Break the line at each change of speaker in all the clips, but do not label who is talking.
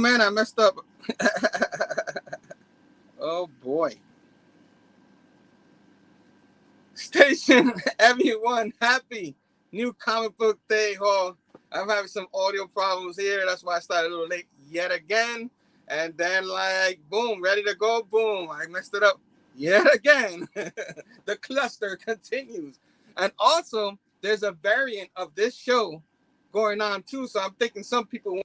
man, I messed up. Oh boy. Station everyone, happy new comic book day haul. I'm having some audio problems here. That's why I started a little late yet again. And then like, boom, ready to go. Boom, I messed it up yet again. The cluster continues. And also, there's a variant of this show going on too. So I'm thinking some people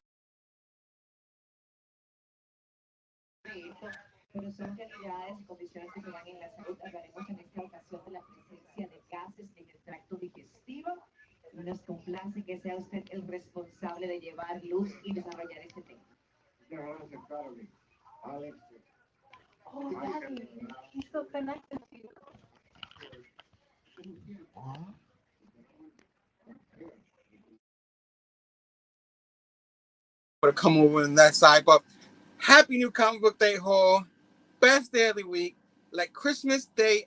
pero son realidades y condiciones que se dan en la salud. Hablaremos en esta ocasión de la presencia de gases en el tracto digestivo. Nos complace que sea usted el responsable de llevar luz y desarrollar este tema. Oh, Daddy, he's so connected to you.
to come over on that side. But happy new comic book day haul. Best day of the week. Like Christmas Day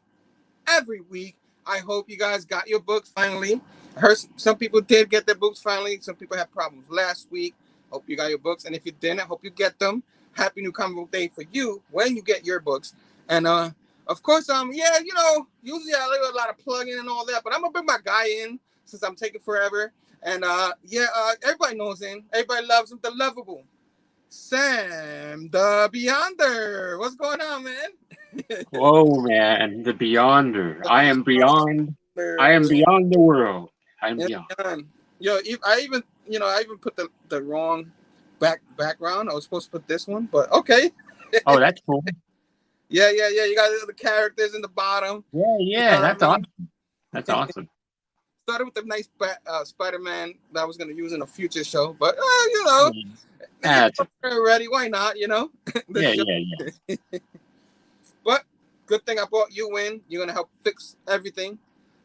every week. I hope you guys got your books finally. I heard some people did get their books finally. Some people had problems last week. Hope you got your books. And if you didn't, I hope you get them. Happy new comic book day for you when you get your books. And of course, yeah, you know, usually I leave a lot of plugging and all that, but I'm gonna bring my guy in since I'm taking forever. And yeah, everybody knows him. Everybody loves him. The lovable Sam the Beyonder. What's going on, man?
Whoa, man, the Beyonder.
The
I am beyond. I am
Beyonder.
beyond the world. I'm
Yeah,
beyond.
man. Yo, I even put the wrong background. I was supposed to put this one, but okay.
Oh, that's cool.
Yeah. You got the characters in the bottom.
Yeah,
You
yeah,
know what
that's
I mean?
awesome. That's awesome.
Started with the nice Spider-Man that I was going to use in a future show, but you know,
Mm.
get
That's
ready. Why not? You know, the
yeah,
show.
yeah, yeah.
But good thing I brought you in. You're going to help fix everything.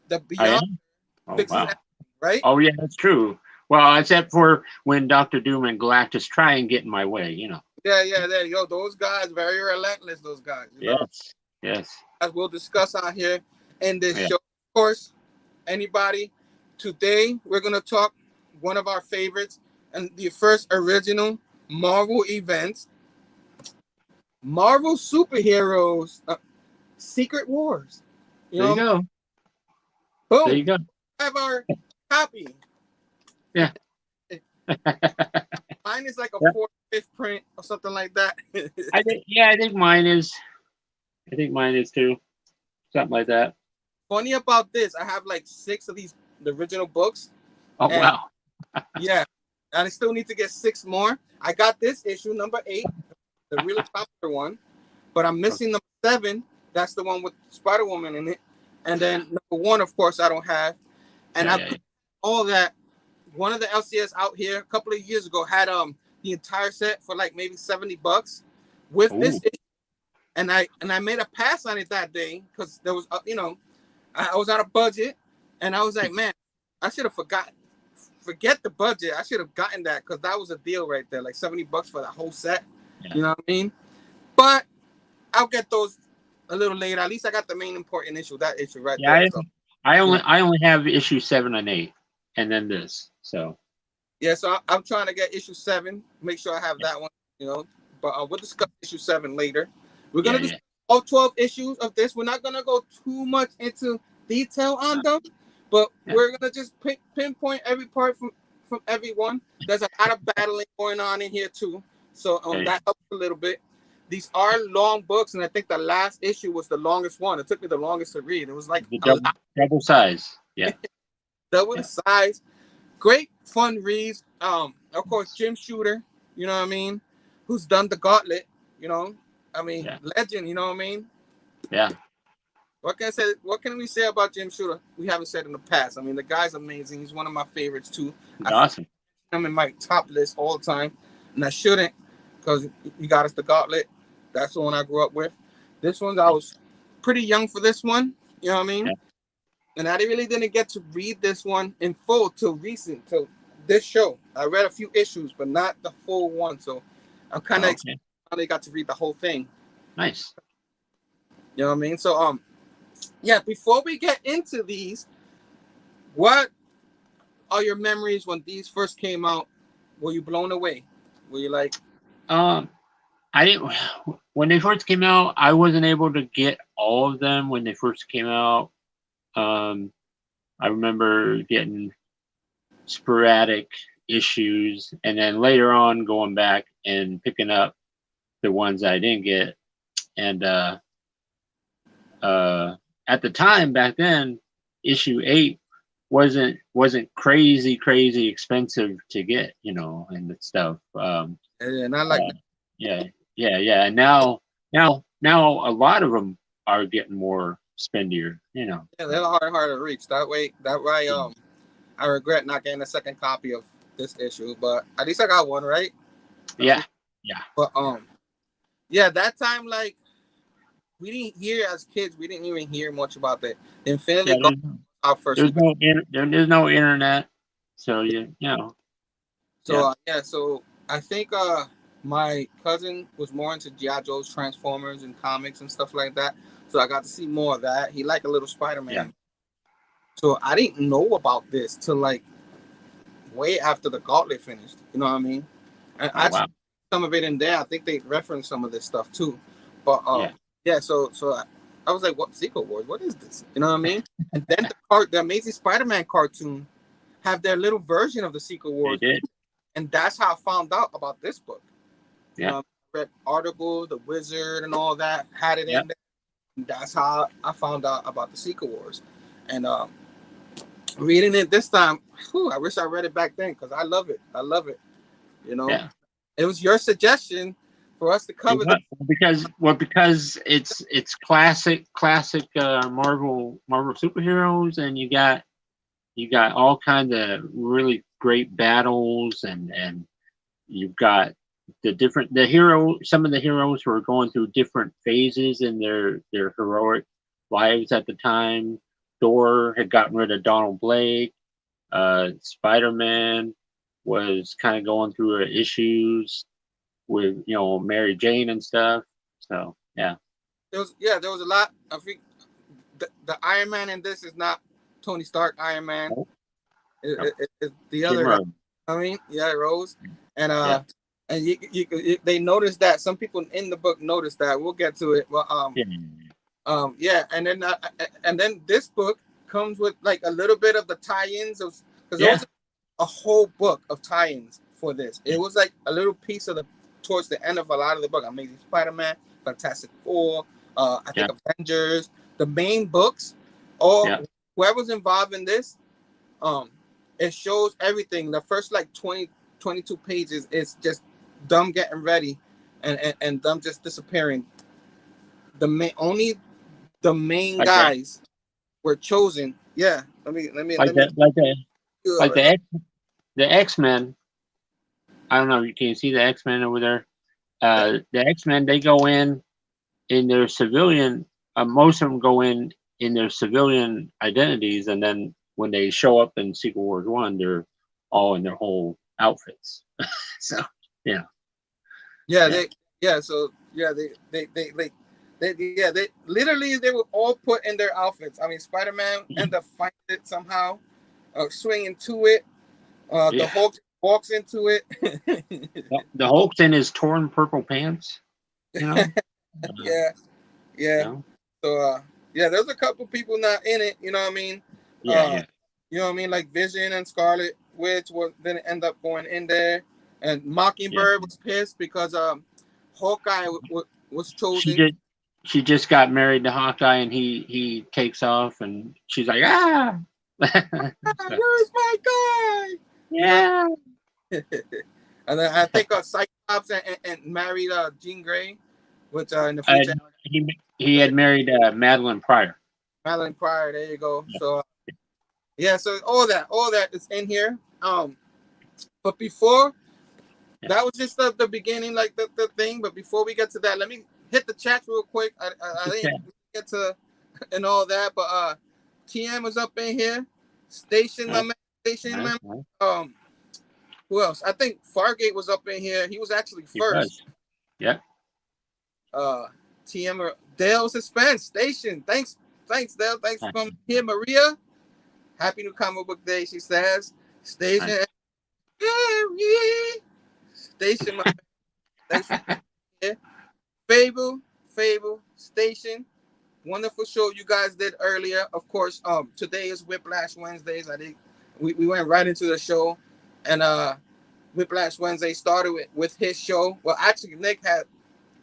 The
I
Beyond
am. Oh
fixes
wow.
everything, right?
Oh yeah, that's true. Well, except for when Doctor Doom and Galactus try and get in my way, you know.
Yeah. There you go. Those guys very relentless. Those guys. You know,
Yes, yes,
as we'll discuss on here in this
yeah.
show. Of course, anybody. Today we're gonna talk one of our favorites and the first original Marvel events, Marvel superheroes, Secret Wars. You
There you
know,
go. There
boom,
you go.
have our copy.
Yeah.
Mine is like a
Yeah.
fourth, fifth print or something like that.
I think. Yeah, I think mine is. I think mine is too. Something like that.
Funny about this, I have like six of these the original books,
Oh
and
wow.
yeah, and I still need to get six more. I got this issue number 8, the really popular one, but I'm missing number 7. That's the one with Spider Woman in it, and then number 1, of course, I don't have. And
Yeah,
I
yeah,
put all that. One of the LCS out here a couple of years ago had the entire set for like maybe $70 with
yeah.
this
Ooh.
issue, and I made a pass on it that day because there was I was on a budget, and I was like, man, I should have forget the budget. I should have gotten that because that was a deal right there, like $70 for the whole set.
Yeah.
You know what I mean? But I'll get those a little later. At least I got the main important issue, that issue right
Yeah.
there. So you know,
I only have issue 7 and 8, and then this. So
yeah. So I'm trying to get issue 7. Make sure I have that one. You know, but we'll discuss issue 7 later. We're
yeah,
gonna
yeah.
discuss all 12 issues of this. We're not gonna go too much into detail on them, but
Yeah.
we're gonna just pinpoint every part from everyone. There's a lot of battling going on in here too, so
Yeah, yeah.
that helps a little bit. These are long books, and I think the last issue was the longest one. It took me the longest to read. It was like
The
a lot,
double size. Yeah.
double the
Yeah.
size. Great fun reads. Of course, Jim Shooter. You know what I mean? Who's done the Gauntlet? You know, I mean,
Yeah.
legend. You know what I mean?
Yeah.
What can I say? What can we say about Jim Shooter? We haven't said in the past. I mean, the guy's amazing. He's one of my favorites too.
It's
I put
awesome.
him in my top list all the time, and I shouldn't because he got us the Gauntlet. That's the one I grew up with. This one I was pretty young for this one. You know what I mean?
Yeah.
And I really didn't get to read this one in full till this show. I read a few issues, but not the full one. So I'm kind of
Oh,
excited
okay.
how they got to read the whole thing.
Nice.
You know what I mean? So yeah. Before we get into these, what are your memories when these first came out? Were you blown away? Were you like,
Um, I didn't when they first came out. I wasn't able to get all of them when they first came out. Um, I remember getting sporadic issues, and then later on going back and picking up the ones I didn't get. And uh, at the time back then, issue 8 wasn't crazy expensive to get, and stuff.
And I like
Uh, yeah, yeah. And now a lot of them are getting more spendier.
yeah, they're hard to reach. That way,
Yeah,
I regret not getting a second copy of this issue, but at least I got one, right? At
yeah,
least,
yeah.
but yeah, that time like we didn't hear as kids, we didn't even hear much about the
Yeah,
Infinity Gauntlet. Our first
there's
super.
no there's no internet, so
So
yeah,
yeah, so I think my cousin was more into G.I. Joe's, Transformers, and comics and stuff like that. So I got to see more of that. He liked a little Spider
yeah.
Man. So I didn't know about this till like way after the Gauntlet finished. You know what I mean? And
Oh
actually,
wow,
some of it in there, I think they referenced some of this stuff too. But
yeah,
yeah. So I was like, "What Secret Wars? What is this?" You know what I mean? And then the Amazing Spider-Man cartoon have their little version of the Secret
they
Wars,
did.
and that's how I found out about this book. You
Yeah,
know, I read articles, the Wizard, and all that had it
yeah.
in there. And that's how I found out about the Secret Wars. And reading it this time, whew, I wish I read it back then because I love it. I love it. You know,
Yeah.
it was your suggestion for us to
It
cover this.
was, because it's classic Marvel superheroes, and you got all kinds of really great battles, and you've got some of the heroes who are going through different phases in their heroic lives at the time. Thor had gotten rid of Donald Blake. Spider-Man was kind of going through issues with Mary Jane and stuff. So yeah,
There was a lot. I think the Iron Man in this is not Tony Stark Iron Man.
nope, nope.
It's the
Jim
other guy.
Rome.
I mean, yeah, Rose, and
Yeah,
they noticed that. Some people in the book noticed that. We'll get to it. But
yeah,
yeah, and then this book comes with like a little bit of the tie-ins of because there
yeah,
was a whole book of tie-ins for this.
yeah,
It was like a little piece of the towards the end of a lot of the book. Amazing Spider-Man, Fantastic Four, I
yeah,
think Avengers, the main books, or
yeah.
whoever's involved in this, um, it shows everything. The first like 20, 22 pages is just them getting ready and them just disappearing. Only the main
Like that,
guys were chosen. Yeah,
like
let me
that, like the
do it
like
right now.
the X-Men. I don't know. You can see the X-Men over there. The X-Men, they go in their civilian. Most of them go in their civilian identities, and then when they show up in Secret Wars 1, they're all in their whole outfits. So yeah,
Yeah,
yeah,
so yeah, they literally they were all put in their outfits. I mean, Spider-Man ended up finding it somehow, swinging to it. The
yeah.
Hulk walks into it.
The Hulk's in his torn purple pants. You know. Uh,
Yeah,
you
yeah.
know.
So yeah, there's a couple people not in it. You know what I mean?
Yeah,
Uh,
yeah,
you know what I mean? Like Vision and Scarlet Witch was didn't end up going in there, and
yeah.
Mockingbird was pissed because Hawkeye was
She
chosen.
just she just got married to Hawkeye, and he takes off, and she's like, ah.
Ah,
So,
where's my guy? You know,
yeah.
and then I think Cyclops and married Jean Grey, which in the
Uh,
future
he had married Madeline Pryor.
Madeline Pryor. There you go.
Yeah,
So yeah, so all that is in here. But before
yeah.
that was just the beginning, like the thing. But before we get to that, let me hit the chat real quick. I didn't
Okay.
get to and all that, but TM was up in here. Station, my
Uh,
man, Station, man.
uh,
Um, who else? I think Fargate was up in here. He was actually
he
first.
was. Yeah.
Uh, TM Dale Suspense Station. Thanks, Dale. Thanks for coming here, Maria. Happy New Comic Book Day, she says. Station. Harry. Station, my man. Thanks for being here. Phable Station. Wonderful show you guys did earlier. Of course, today is Whiplash Wednesdays. I think we went right into the show, and Whiplash Wednesday started with his show. Well, actually, Nick had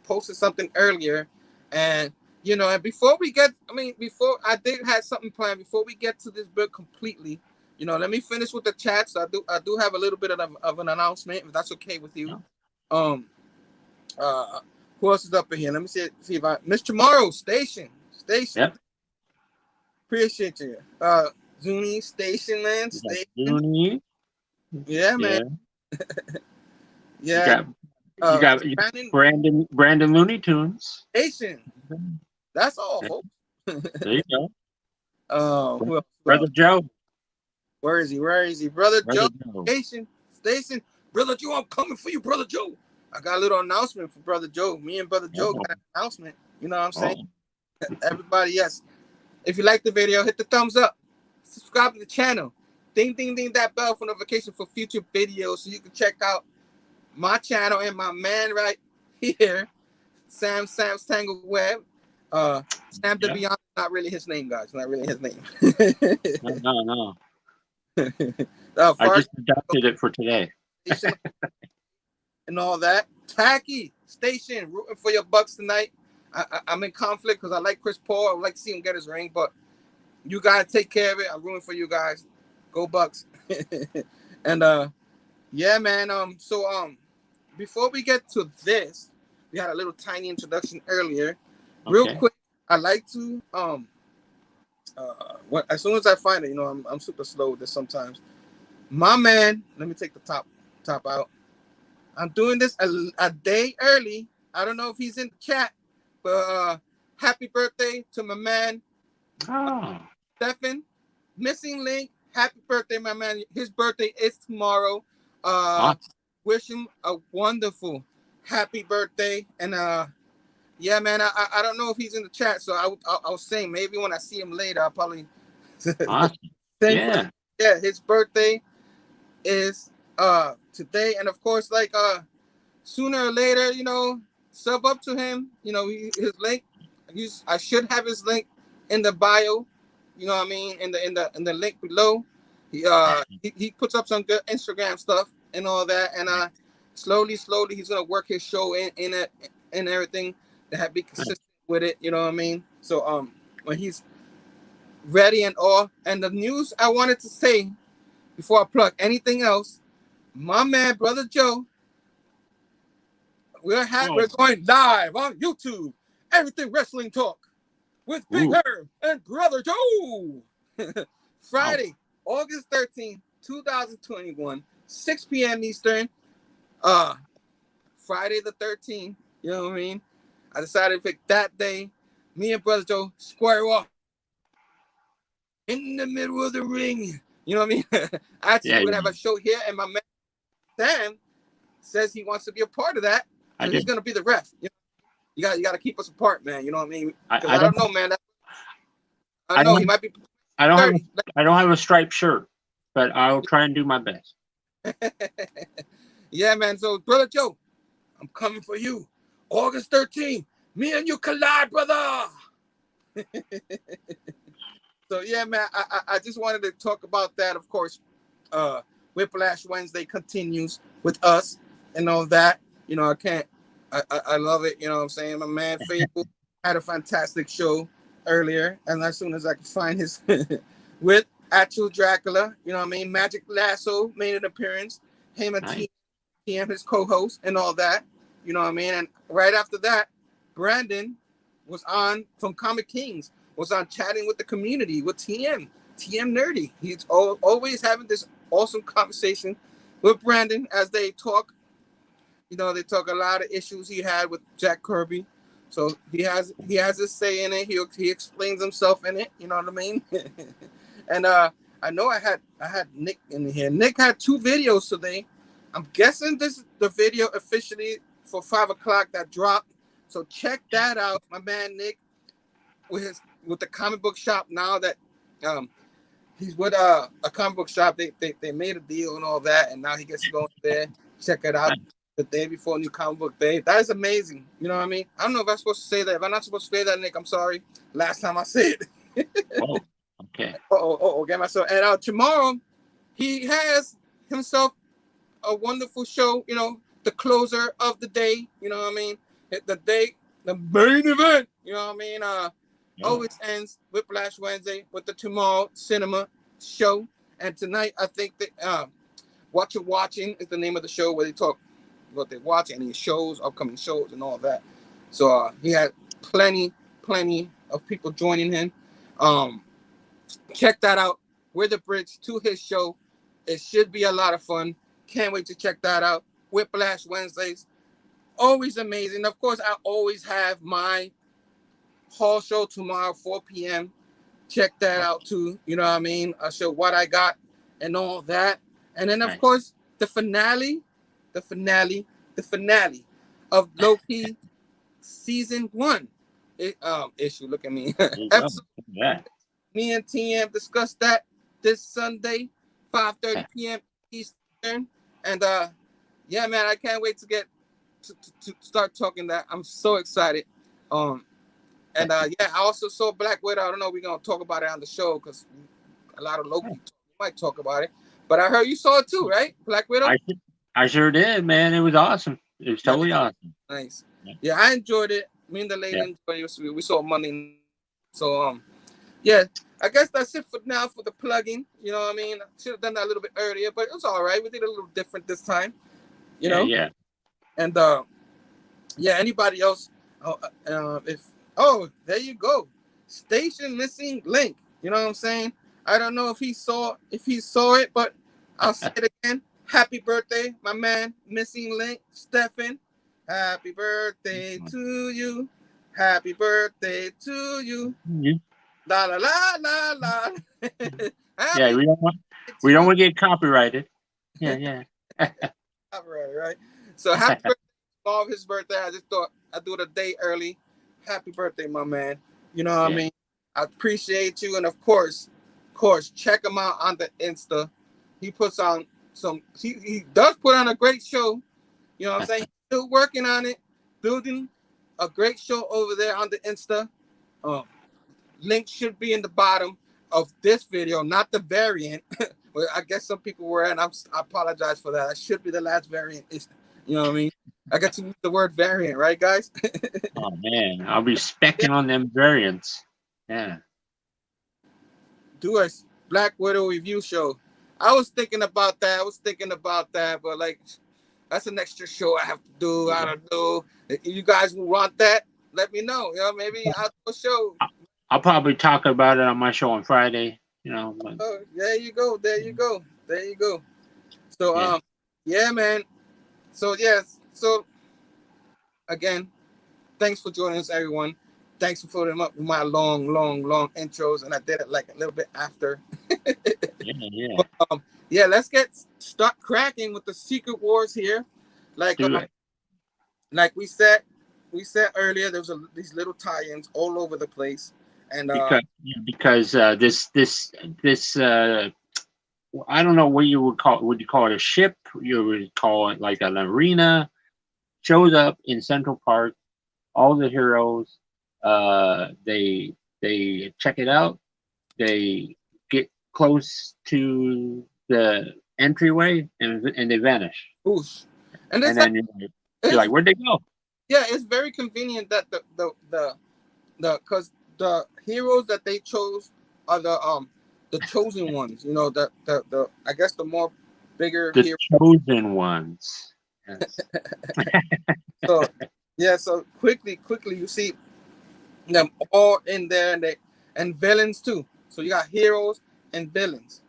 posted something earlier, and and before we get, before I did have something planned. Before we get to this book completely, let me finish with the chat. So I do have a little bit of an announcement, if that's okay with you. Um, uh, who else is up in here? Let me see if I Miss Chamorro Station.
Yep.
Appreciate you. Zuni Station, man. Station.
Zuni.
Yeah, man.
Yeah.
You
got Brandon Looney Tunes.
Station. That's all, folks.
There you go.
Who else?
Brother Joe.
Where is he? Brother Joe. Station. Brother Joe, I'm coming for you, Brother Joe. I got a little announcement for Brother Joe. Me and Brother Joe got an announcement. You know what I'm saying? Everybody, yes. If you like the video, hit the thumbs up. Subscribe to the channel. Ding, ding, ding that bell for notification for future videos so you can check out my channel and my man right here, Sam's Tangled Web. Sam the Beyond, not really his name, guys. Not really his name.
No. I just adopted it for today.
And all that. Tacky Station, rooting for your Bucks tonight. I'm in conflict because I like Chris Paul. I would like to see him get his ring, but you gotta take care of it. I'm rooting for you guys. Go Bucks. And yeah, man. Before we get to this, we had a little tiny introduction earlier. Real quick, I like to as soon as I find it, I'm super slow with this sometimes. My man, let me take the top out. I'm doing this a day early. I don't know if he's in the chat, but happy birthday to my man, Stephen. Missing link. Happy birthday, my man. His birthday is tomorrow. Wish him a wonderful happy birthday. And yeah, man, I don't know if he's in the chat, so I was saying maybe when I see him later, I'll probably
awesome.
Yeah, his birthday is today, and of course, like sooner or later, sub up to him. His link. I should have his link in the bio. You know what I mean? In the link below. He puts up some good Instagram stuff and all that, and slowly he's gonna work his show in it and everything to have be consistent with it. You know what I mean? So when he's ready and all, and the news I wanted to say before I plug anything else, my man, Brother Joe, we're going live on YouTube. Everything Wrestling Talk with Big Herm and Brother Joe. Friday, August 13th, 2021, 6 p.m. Eastern. Friday the 13th. You know what I mean? I decided to pick that day. Me and Brother Joe square off in the middle of the ring. You know what I mean? Actually, we're gonna have a show here, and my man Sam says he wants to be a part of that. So he's gonna be the ref. You got to keep us apart, man. You know what I mean? Because I don't know, man. I know he might be.
I don't have a striped shirt, but I'll try and do my best.
Yeah, man. So, Brother Joe, I'm coming for you. August 13th. Me and you collide, brother. So, yeah, man. I just wanted to talk about that. Of course, Whiplash Wednesday continues with us and all that. I love it. You know what I'm saying? My man Phable had a fantastic show earlier, and as soon as I could find his with actual Dracula, you know what I mean? Magic Lasso made an appearance. Him and TM, his co-host, and all that. You know what I mean? And right after that, Brandon was on from Comic Kings, was on chatting with the community with TM Nerdy. He's always having this awesome conversation with Brandon as they talk. They talk a lot of issues he had with Jack Kirby. So he has his say in it. He explains himself in it. You know what I mean? And I know I had Nick in here. Nick had 2 videos today. I'm guessing this is the video officially for 5 o'clock that dropped. So check that out, my man Nick, with the comic book shop. Now that he's with a comic book shop, they made a deal and all that, and now he gets to go in there, check it out. the day before New Comic Book Day. That is amazing. You know what I mean? I don't know if I'm supposed to say that. If I'm not supposed to say that, Nick, I'm sorry. Last time I said it.
Oh, okay.
Get myself. And tomorrow, he has himself a wonderful show. You know, the closer of the day. You know what I mean? The main event. You know what I mean? Always ends with Whiplash Wednesday with the Chamorro Cinema show. And tonight, I think that Watching is the name of the show where they talk what they're watching, any shows, upcoming shows, and all that. So he had plenty of people joining him. Check that out. We're the bridge to his show. It should be a lot of fun. Can't wait to check that out. Whiplash Wednesdays, always amazing. Of course, I always have my hall show tomorrow, 4 p.m. Check that out too. You know what I mean? I'll show what I got and all that. And then, of course, the finale of Loki season 1 issue. Look at me. Episode, me and TM discussed that this Sunday, 5:30 p.m. Eastern. And yeah, man, I can't wait to get to start talking that. I'm so excited. And yeah, I also saw Black Widow. I don't know if we're gonna talk about it on the show because a lot of Loki might talk about it. But I heard you saw it too, right? Black Widow?
I sure did, man. It was awesome. It was totally awesome.
Nice. Yeah, I enjoyed it. Me and the lady enjoyed it. We saw Monday. So yeah, I guess that's it for now for the plugging. You know what I mean? I should have done that a little bit earlier, but it was all right. We did a little different this time. You know?
Yeah.
And yeah, anybody else? There you go. Station missing link. You know what I'm saying? I don't know if he saw it, but I'll say it again. Happy birthday, my man, missing link, Stefan. Happy birthday to you. Happy birthday to you. La la la la la.
Yeah, we don't want to get copyrighted. Yeah.
Right. So happy birthday for his birthday. I just thought I'd do it a day early. Happy birthday, my man. You know what I mean? I appreciate you, and of course, check him out on the Insta. He puts on he does put on a great show. You know what I'm saying? He's still working on it, building a great show over there on the Insta. Link should be in the bottom of this video, not the variant. Well, I guess some people were, and I apologize for that. That should be the last variant. You know what I mean? I got to use the word variant, right, guys?
Oh man, I'll be specking on them variants. Yeah.
Do a Black Widow review show. I was thinking about that, but like, that's an extra show I have to do. I don't know. If you guys want that, let me know. You know, maybe I'll do a show.
I'll probably talk about it on my show on Friday. You know. But...
Oh, there you go. So yeah, man. So yes. So again, thanks for joining us, everyone. Thanks for putting up with my long intros, and I did it like a little bit after.
Yeah.
But, yeah, let's start cracking with the Secret Wars here. Like we said earlier, there's these little tie-ins all over the place, and
because this I don't know what you would call it. Would you call it a ship? You would call it like an arena. Shows up in Central Park. All the heroes. They check it out. They get close to the entryway and they vanish.
Oosh. And
then you're like, where'd they go?
Yeah, it's very convenient that the because the heroes that they chose are the chosen ones. You know, the I guess the more bigger
the chosen ones. Yes.
So yeah, so quickly you see them all in there, and villains too. So you got heroes and villains.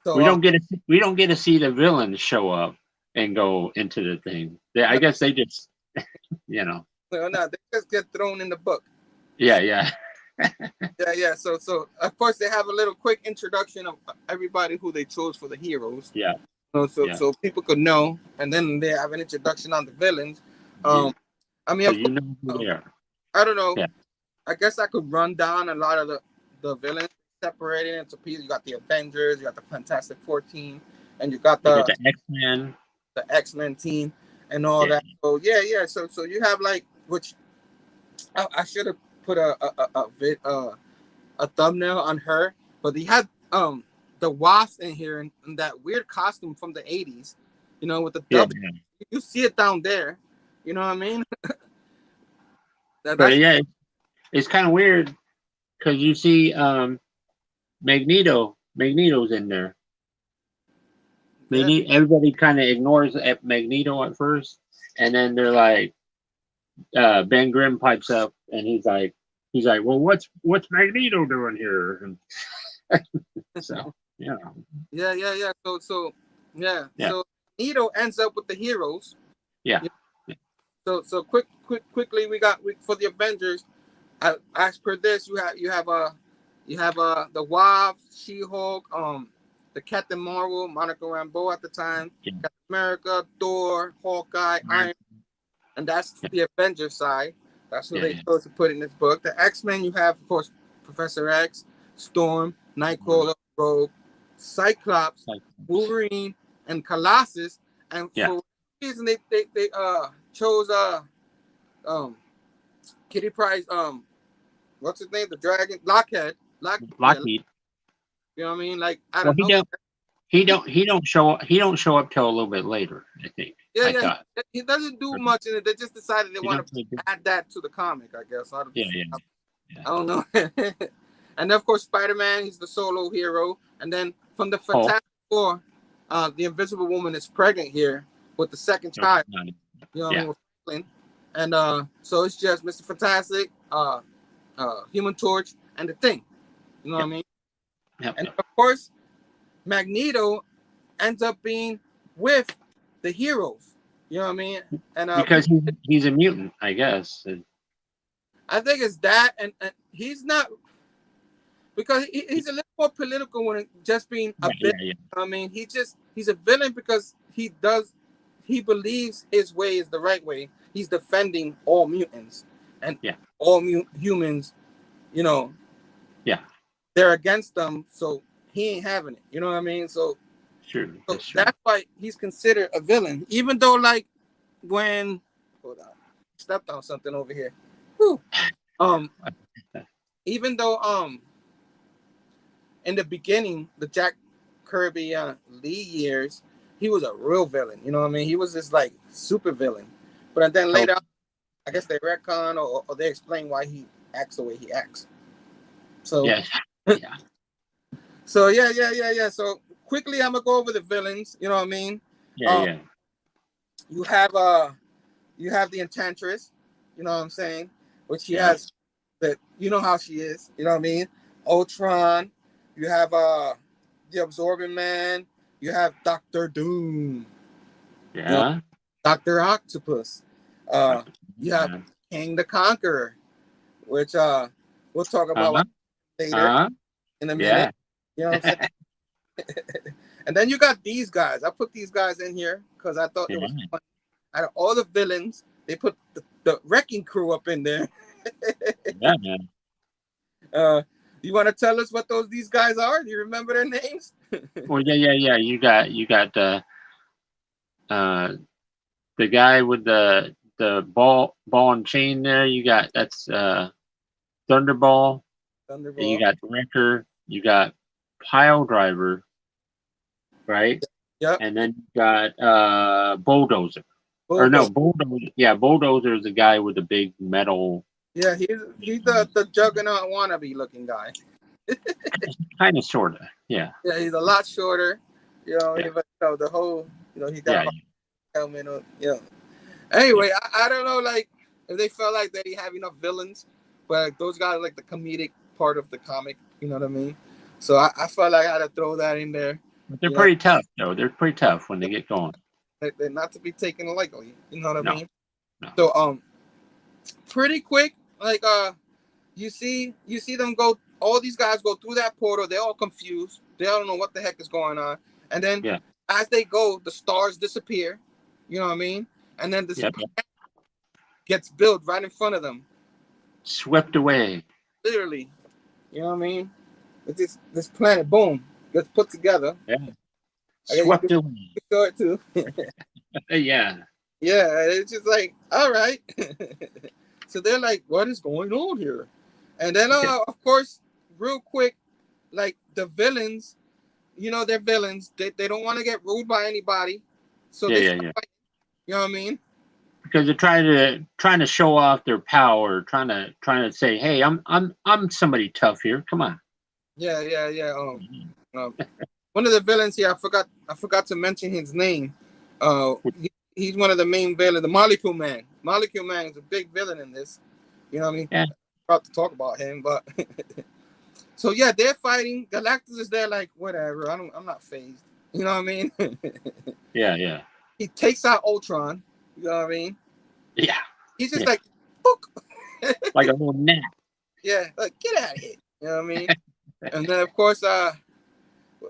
So
we don't get to see the villains show up and go into the thing. I guess they just
No, they just get thrown in the book.
Yeah.
Yeah. So of course they have a little quick introduction of everybody who they chose for the heroes.
Yeah.
So people could know, and then they have an introduction on the villains. I mean,
so who they are.
I don't know.
Yeah.
I guess I could run down a lot of the villains, separated into pieces. You got the Avengers, you got the Fantastic Four team, and you got the
X-Men.
The X-Men team. and all
Yeah.
that. So yeah. So you have like, which I should have put a thumbnail on her, but they had the Wasp in here in that weird costume from the 80s, with the
Yeah.
W. You see it down there, you know what I mean?
But
That's
yeah, it's kind of weird because you see Magneto's in there.
yeah,
Everybody kind of ignores Magneto at first, and then they're like, Ben Grimm pipes up, and he's like, well, what's Magneto doing here? And so yeah,
yeah. So yeah,
yeah,
so Nito ends up with the heroes.
yeah,
You so quickly for the Avengers. As per this, you have the Wasp, She-Hulk, the Captain Marvel, Monica Rambeau at the time,
yeah.
Captain America, Thor, Hawkeye, Iron, and that's
Yeah,
the Avengers side. That's who
yeah,
they
yeah.
chose to put in this book. The X-Men, you have, of course, Professor X, Storm, Nightcrawler, Rogue, Cyclops,
Like,
Wolverine, and Colossus. And
yeah,
for what reason they chose um Kitty Pryde, what's his name? The dragon, Lockhead. Yeah,
Lockheed.
you know what I mean? Like, I
Well,
don't know.
he don't show up till a little bit later. I think. I
Yeah.
thought.
He doesn't do much in it. They just decided they
He
want
don't.
to add that to the comic, I guess.
Yeah, yeah.
I don't know. And of course, Spider-Man, he's the solo hero. And then from the
Hulk.
Fantastic Four, the Invisible Woman is pregnant here with the second
No,
child.
no, no.
You know what I
Yeah,
mean? With Franklin. And so it's just Mr. Fantastic, Human Torch, and the Thing. You know what I mean?
yep,
And
yep.
of course, Magneto ends up being with the heroes. You know what I mean? And
Because he's a mutant, I guess.
I think it's that, and he's not, because he's a little more political when it just being a
Yeah,
villain.
yeah,
I mean, he's a villain because he believes his way is the right way. He's defending all mutants and
yeah,
all humans. You know,
yeah.
they're against them, so he ain't having it. You know what I mean? So
Sure,
So
that's true.
that's why he's considered a villain, even though, like, when hold on, stepped on something over here. Whew. Um, even though in the beginning, the Jack Kirby Lee years, he was a real villain. You know what I mean? He was this like super villain. But then
So
later, I guess they retcon or they explain why he acts the way he acts. So
yeah, yeah,
so yeah. So quickly, I'm gonna go over the villains. You know what I mean?
yeah,
Um,
yeah.
you have the Enchantress, you know what I'm saying? Which she
Yeah.
has that, you know how she is, you know what I mean? Ultron, you have the Absorbing Man, you have Doctor Doom, you know,
Yeah.
Doctor Octopus, uh, you have
Yeah.
King the Conqueror, which we'll talk about
Uh-huh.
later
Uh-huh.
in a minute.
Yeah.
You know what I'm saying? And then you got these guys. I put these guys in here because I thought it was
Yeah.
fun. Out of all the villains, they put the Wrecking Crew up in there.
Yeah, man.
You want to tell us what these guys are? Do you remember their names?
Well, yeah. You got the guy with the ball and chain there. That's Thunderball. And you
Thunderball.
got Wrecker. You got Pile Driver, right?
Yep.
And then you got Bulldozer. Or no,
Bulldozer.
Bulldozer. Yeah, Bulldozer is the guy with the big metal.
Yeah, he's the Juggernaut wannabe looking guy.
Kind of, sort of. Yeah.
Yeah, he's a lot shorter. You know,
Yeah.
but, the whole, he got
Yeah.
a helmet on.
Yeah.
Anyway, I don't know, like, if they felt like they didn't have enough villains, but those guys are like the comedic part of the comic. You know what I mean? So I felt like I had to throw that in there.
But they're
You know,
pretty tough, though. They're pretty tough when they get going.
they're not to be taken lightly. You know what I
No.
mean?
No.
So pretty quick, like you see them go. All these guys go through that portal. They're all confused. They don't know what the heck is going on. And then
Yeah.
as they go, the stars disappear. You know what I mean? And then this
Yep.
gets built right in front of them.
Swept away.
Literally. You know what I mean? It's this planet, boom, gets put together.
Yeah.
I guess
Swept
you
away.
can show it too.
Yeah.
Yeah, it's just like, all right. So they're like, what is going on here? And then,
Yeah,
of course, real quick, like the villains, they're villains. They don't want to get ruled by anybody. So
yeah,
they
yeah,
start
yeah.
fighting. You know what I mean?
Because they're trying to show off their power, trying to say, hey, I'm somebody tough here. Come on.
Yeah, yeah, yeah. Um, one of the villains here, I forgot to mention his name. He's one of the main villains, the Molecule Man. Molecule Man is a big villain in this. You know what I mean?
Yeah,
About to talk about him, but so yeah, they're fighting. Galactus is there, like whatever. I'm not phased. You know what I mean?
yeah, yeah,
He takes out Ultron. You know what I mean?
yeah,
He's just
yeah.
like, book.
Like a little gnat.
Yeah, like get out of here. You know what I mean? And then of course,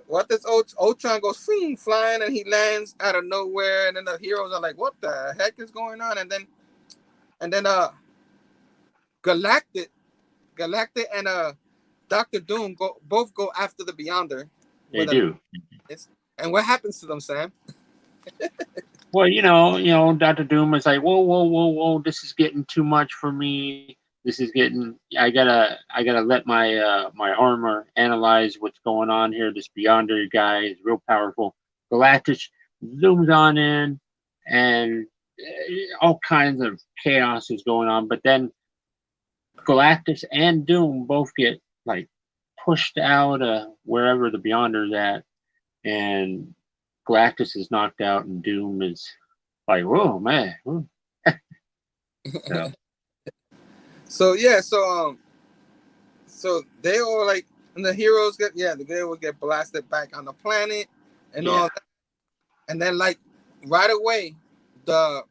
what does Ultron goes flying and he lands out of nowhere, and then the heroes are like, what the heck is going on? And then Galactic, Galactic and Doctor Doom both go after the Beyonder
They
with a
do.
and what happens to them, Sam?
Well, Dr. Doom is like, whoa, whoa, whoa, whoa, this is getting too much for me. This is getting. I gotta let my armor analyze what's going on here. This Beyonder guy is real powerful. Galactus zooms on in, and all kinds of chaos is going on. But then Galactus and Doom both get like pushed out wherever the Beyonder's at, and Galactus is knocked out, and Doom is like, whoa, man. Whoa. So,
So yeah, so they all like, and the heroes the heroes get blasted back on the planet and all
yeah.
that. And then like right away, the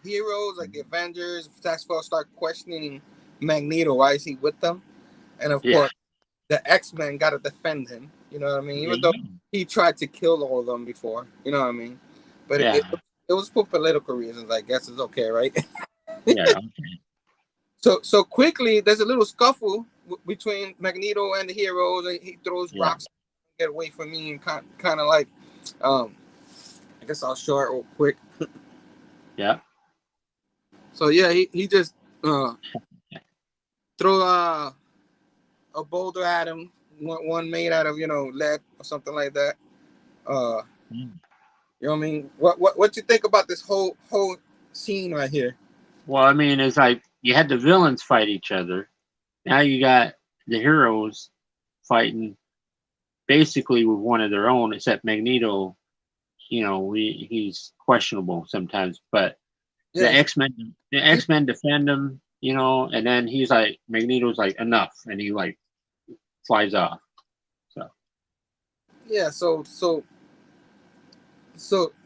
heroes like the Avengers, Task Force start questioning Magneto. Why is he with them? And of
Yeah.
course, the X-Men got to defend him. You know what I mean?
Yeah.
Even though he tried to kill all of them before. You know what I mean? But
Yeah.
it was for political reasons. I guess it's okay, right?
Yeah. Okay.
So quickly, there's a little scuffle between Magneto and the heroes, and he throws
Yeah.
rocks, get away from me, and kind of like, I guess I'll show it real quick.
Yeah.
So yeah, he just throw a boulder at him, one made out of lead or something like that. Uh,
Mm.
you know what I mean? What you think about this whole scene right here?
Well, I mean, it's like you had the villains fight each other. Now you got the heroes fighting basically with one of their own, except Magneto. He's questionable sometimes, but the
Yeah,
X Men defend him. And then he's like, Magneto's like, enough, and he like flies off. So
yeah. So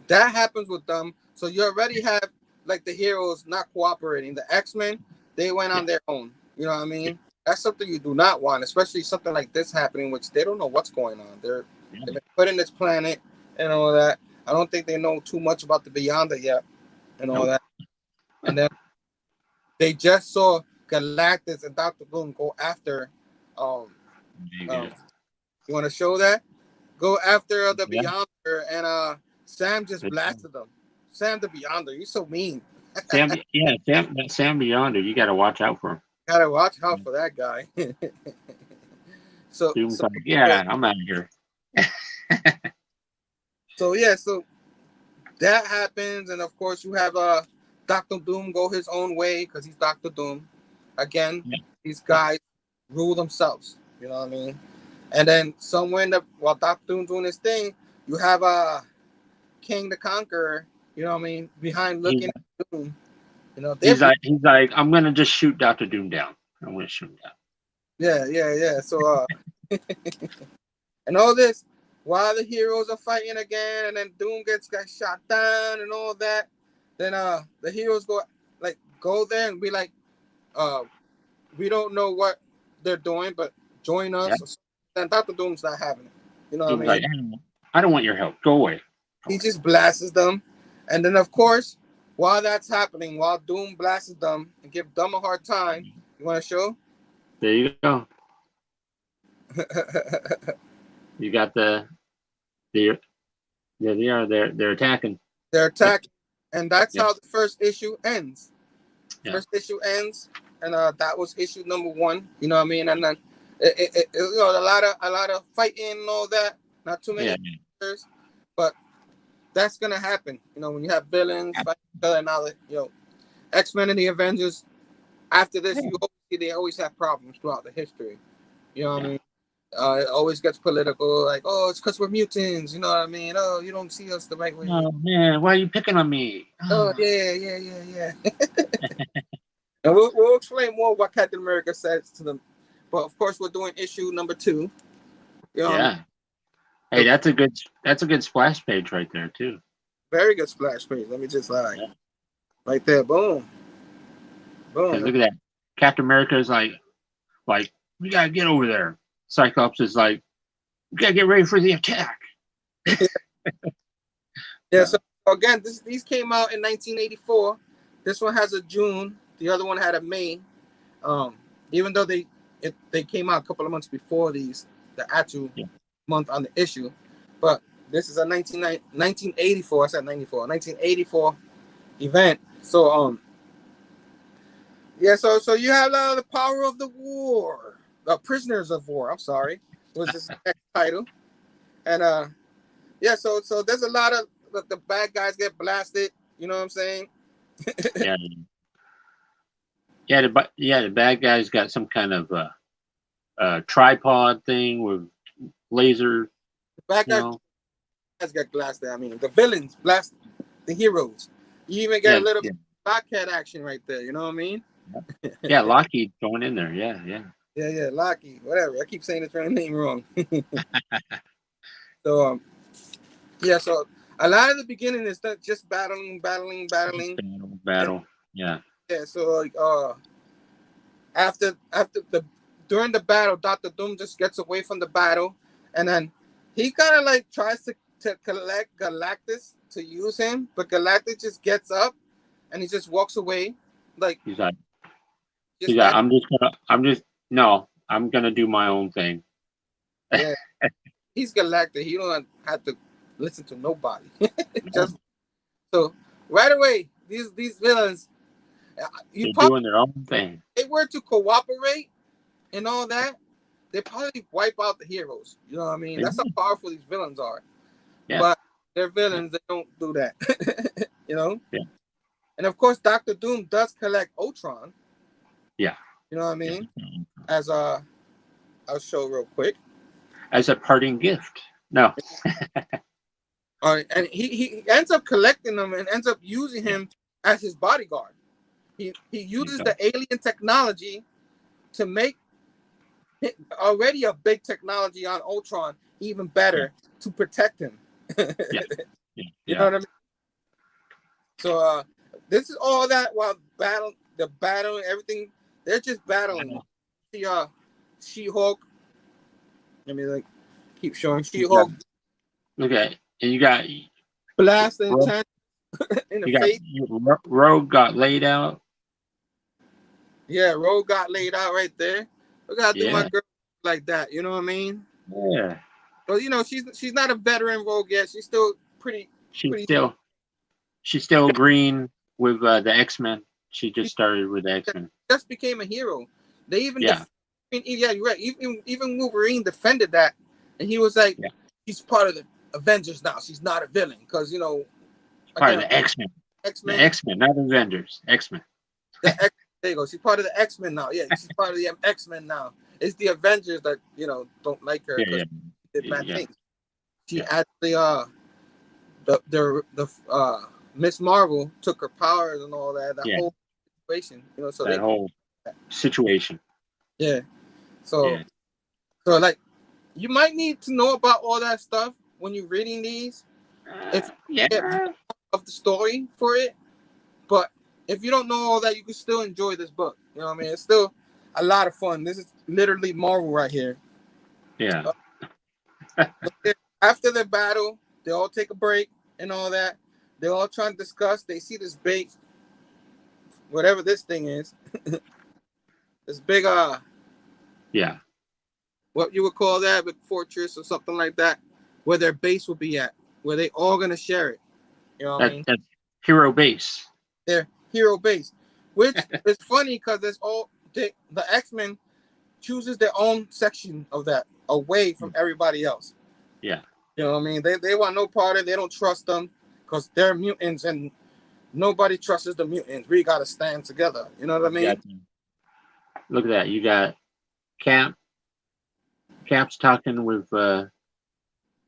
that happens with them. So you already have like the heroes not cooperating. The X-Men, they went
yeah,
on their own. You know what I
yeah,
mean? That's something you do not want, especially something like this happening, which they don't know what's going on. They've been put in this planet and all that. I don't think they know too much about the Beyonder yet and all
nope.
that. And then they just saw Galactus and Doctor Doom go after. Um, um, you want to show that? Go after the
Yeah,
Beyonder, and Sam just blasted them. Sam the Beyonder, you're so mean.
Sam Beyonder, you got to watch out for him.
Gotta watch out for that guy. so
Doom's
so
like,
yeah,
yeah, I'm out of here.
so that happens, and of course you have Doctor Doom go his own way because he's Doctor Doom. Again,
Yeah,
these guys rule themselves. You know what I mean? And then somewhere while Doctor Doom's doing his thing, you have King the Conqueror. You know what I mean? Behind
he's
looking at Doom.
he's like, I'm gonna just shoot Doctor Doom down. I'm gonna shoot him down.
yeah. So and all this while the heroes are fighting again, and then Doom got shot down and all that. Then the heroes go there and be like, uh we don't know what they're doing, but join
Yeah,
us. Then Doctor Doom's not having it. You know what I
Doom's
mean?
like, I don't want your help. Go away. Go
He
away.
just blasts them, and then of course while that's happening, while Doom blasts them and give them a hard time, you want to show?
There you go. You got the yeah, they are. They're attacking.
They're attacking. And that's
Yeah.
how the first issue ends.
Yeah.
First issue ends, and that was issue number 1. You know what I mean? And then you know, a lot of fighting and all that. Not too many
Yeah.
characters, but that's gonna happen. You know, when you have villains fighting each other and all that. You know, X-Men and the Avengers. After this, they always have problems throughout the history. You know what I mean? It always gets political, like, oh, it's because we're mutants. You know what I mean? Oh, you don't see us the right way.
Oh man, why are you picking on me?
Oh, yeah. And we'll explain more what Captain America says to them. But of course, we're doing issue number 2. You know what I mean?
Yeah. Hey, that's a good splash page right there too.
Very good splash page. Let me just
Yeah.
right there, boom,
Because
boom.
look at that. Captain America is like we gotta get over there. Cyclops is like, we gotta get ready for the attack.
Yeah. So again, these came out in 1984. This one has a June. The other one had a May. Even though they came out a couple of months before the actual month on the issue, but this is a 1984. I said 94. 1984 event. So yeah. So you have the power of the war, the prisoners of war. I'm sorry, was this next title, and yeah. So there's a lot of the bad guys get blasted. You know what I'm saying?
Yeah. The bad guy's got some kind of tripod thing with laser.
The bad
You know.
guys get blasted. I mean, the villains blast the heroes. You even get a little bit of Blackhead action right there. You know what I mean?
Yeah, Lockheed going in there. Yeah.
Yeah, Lockheed. Whatever. I keep saying his name wrong. So yeah. So a lot of the beginning is just battling.
Battle. Yeah.
Yeah. So after the during the battle, Dr. Doom just gets away from the battle, and then he kind of like tries to collect Galactus to use him, but Galactus just gets up and he just walks away, like
He's like,
just
I'm gonna do my own thing.
yeah. He's Galactus. He don't have to listen to nobody. Just so right away, these villains,
They're doing their own thing.
they were to cooperate and all that, they probably wipe out the heroes. You know what I mean? That's how powerful these villains are.
Yeah.
But they're villains. They don't do that. You know?
Yeah.
And of course, Dr. Doom does collect Ultron.
Yeah.
You know what I mean? As I'll show real quick.
As a parting gift. No.
And he ends up collecting them and ends up using him as his bodyguard. He uses the alien technology to make already a big technology on Ultron even better to protect him. You know what I mean? So this is all that while the battle and everything, they're just battling. See She-Hulk. Let me keep showing She-Hulk.
Okay. And you got
blast in the face.
Rogue got laid out.
Yeah, Rogue got laid out right there. I gotta do my girl like that. You know what I mean?
Yeah.
But you know, she's not a veteran Rogue yet. She's still pretty.
She's still green with the X-Men. She just started with the X-Men.
Just became a hero. They even you're right. Even Wolverine defended that, and he was like, she's part of the Avengers now. She's not a villain because you know.
Part of the X-Men. The X-Men, not Avengers. X-Men.
There you go. She's part of the X-Men now. Yeah, she's part of the X-Men now. It's the Avengers that don't like her because she did bad things. She actually the Miss Marvel took her powers and all that. That whole situation. So
that whole situation.
Yeah. So like you might need to know about all that stuff when you're reading these. If you get of the story for it, but if you don't know all that, you can still enjoy this book. You know what I mean? It's still a lot of fun. This is literally Marvel right here.
Yeah.
After the battle, they all take a break and all that. They all try to discuss. They see this big, whatever this thing is, this big what you would call that, big fortress or something like that, where their base will be at, where they all gonna share it. You know what I mean?
hero base.
Their hero base, which is funny because there's the X-Men chooses their own section of that away from everybody else.
Yeah.
You know what I mean? They want no part of it. They don't trust them because they're mutants and nobody trusts the mutants. We got to stand together. You know what I mean?
Look at that. You got Cap's talking with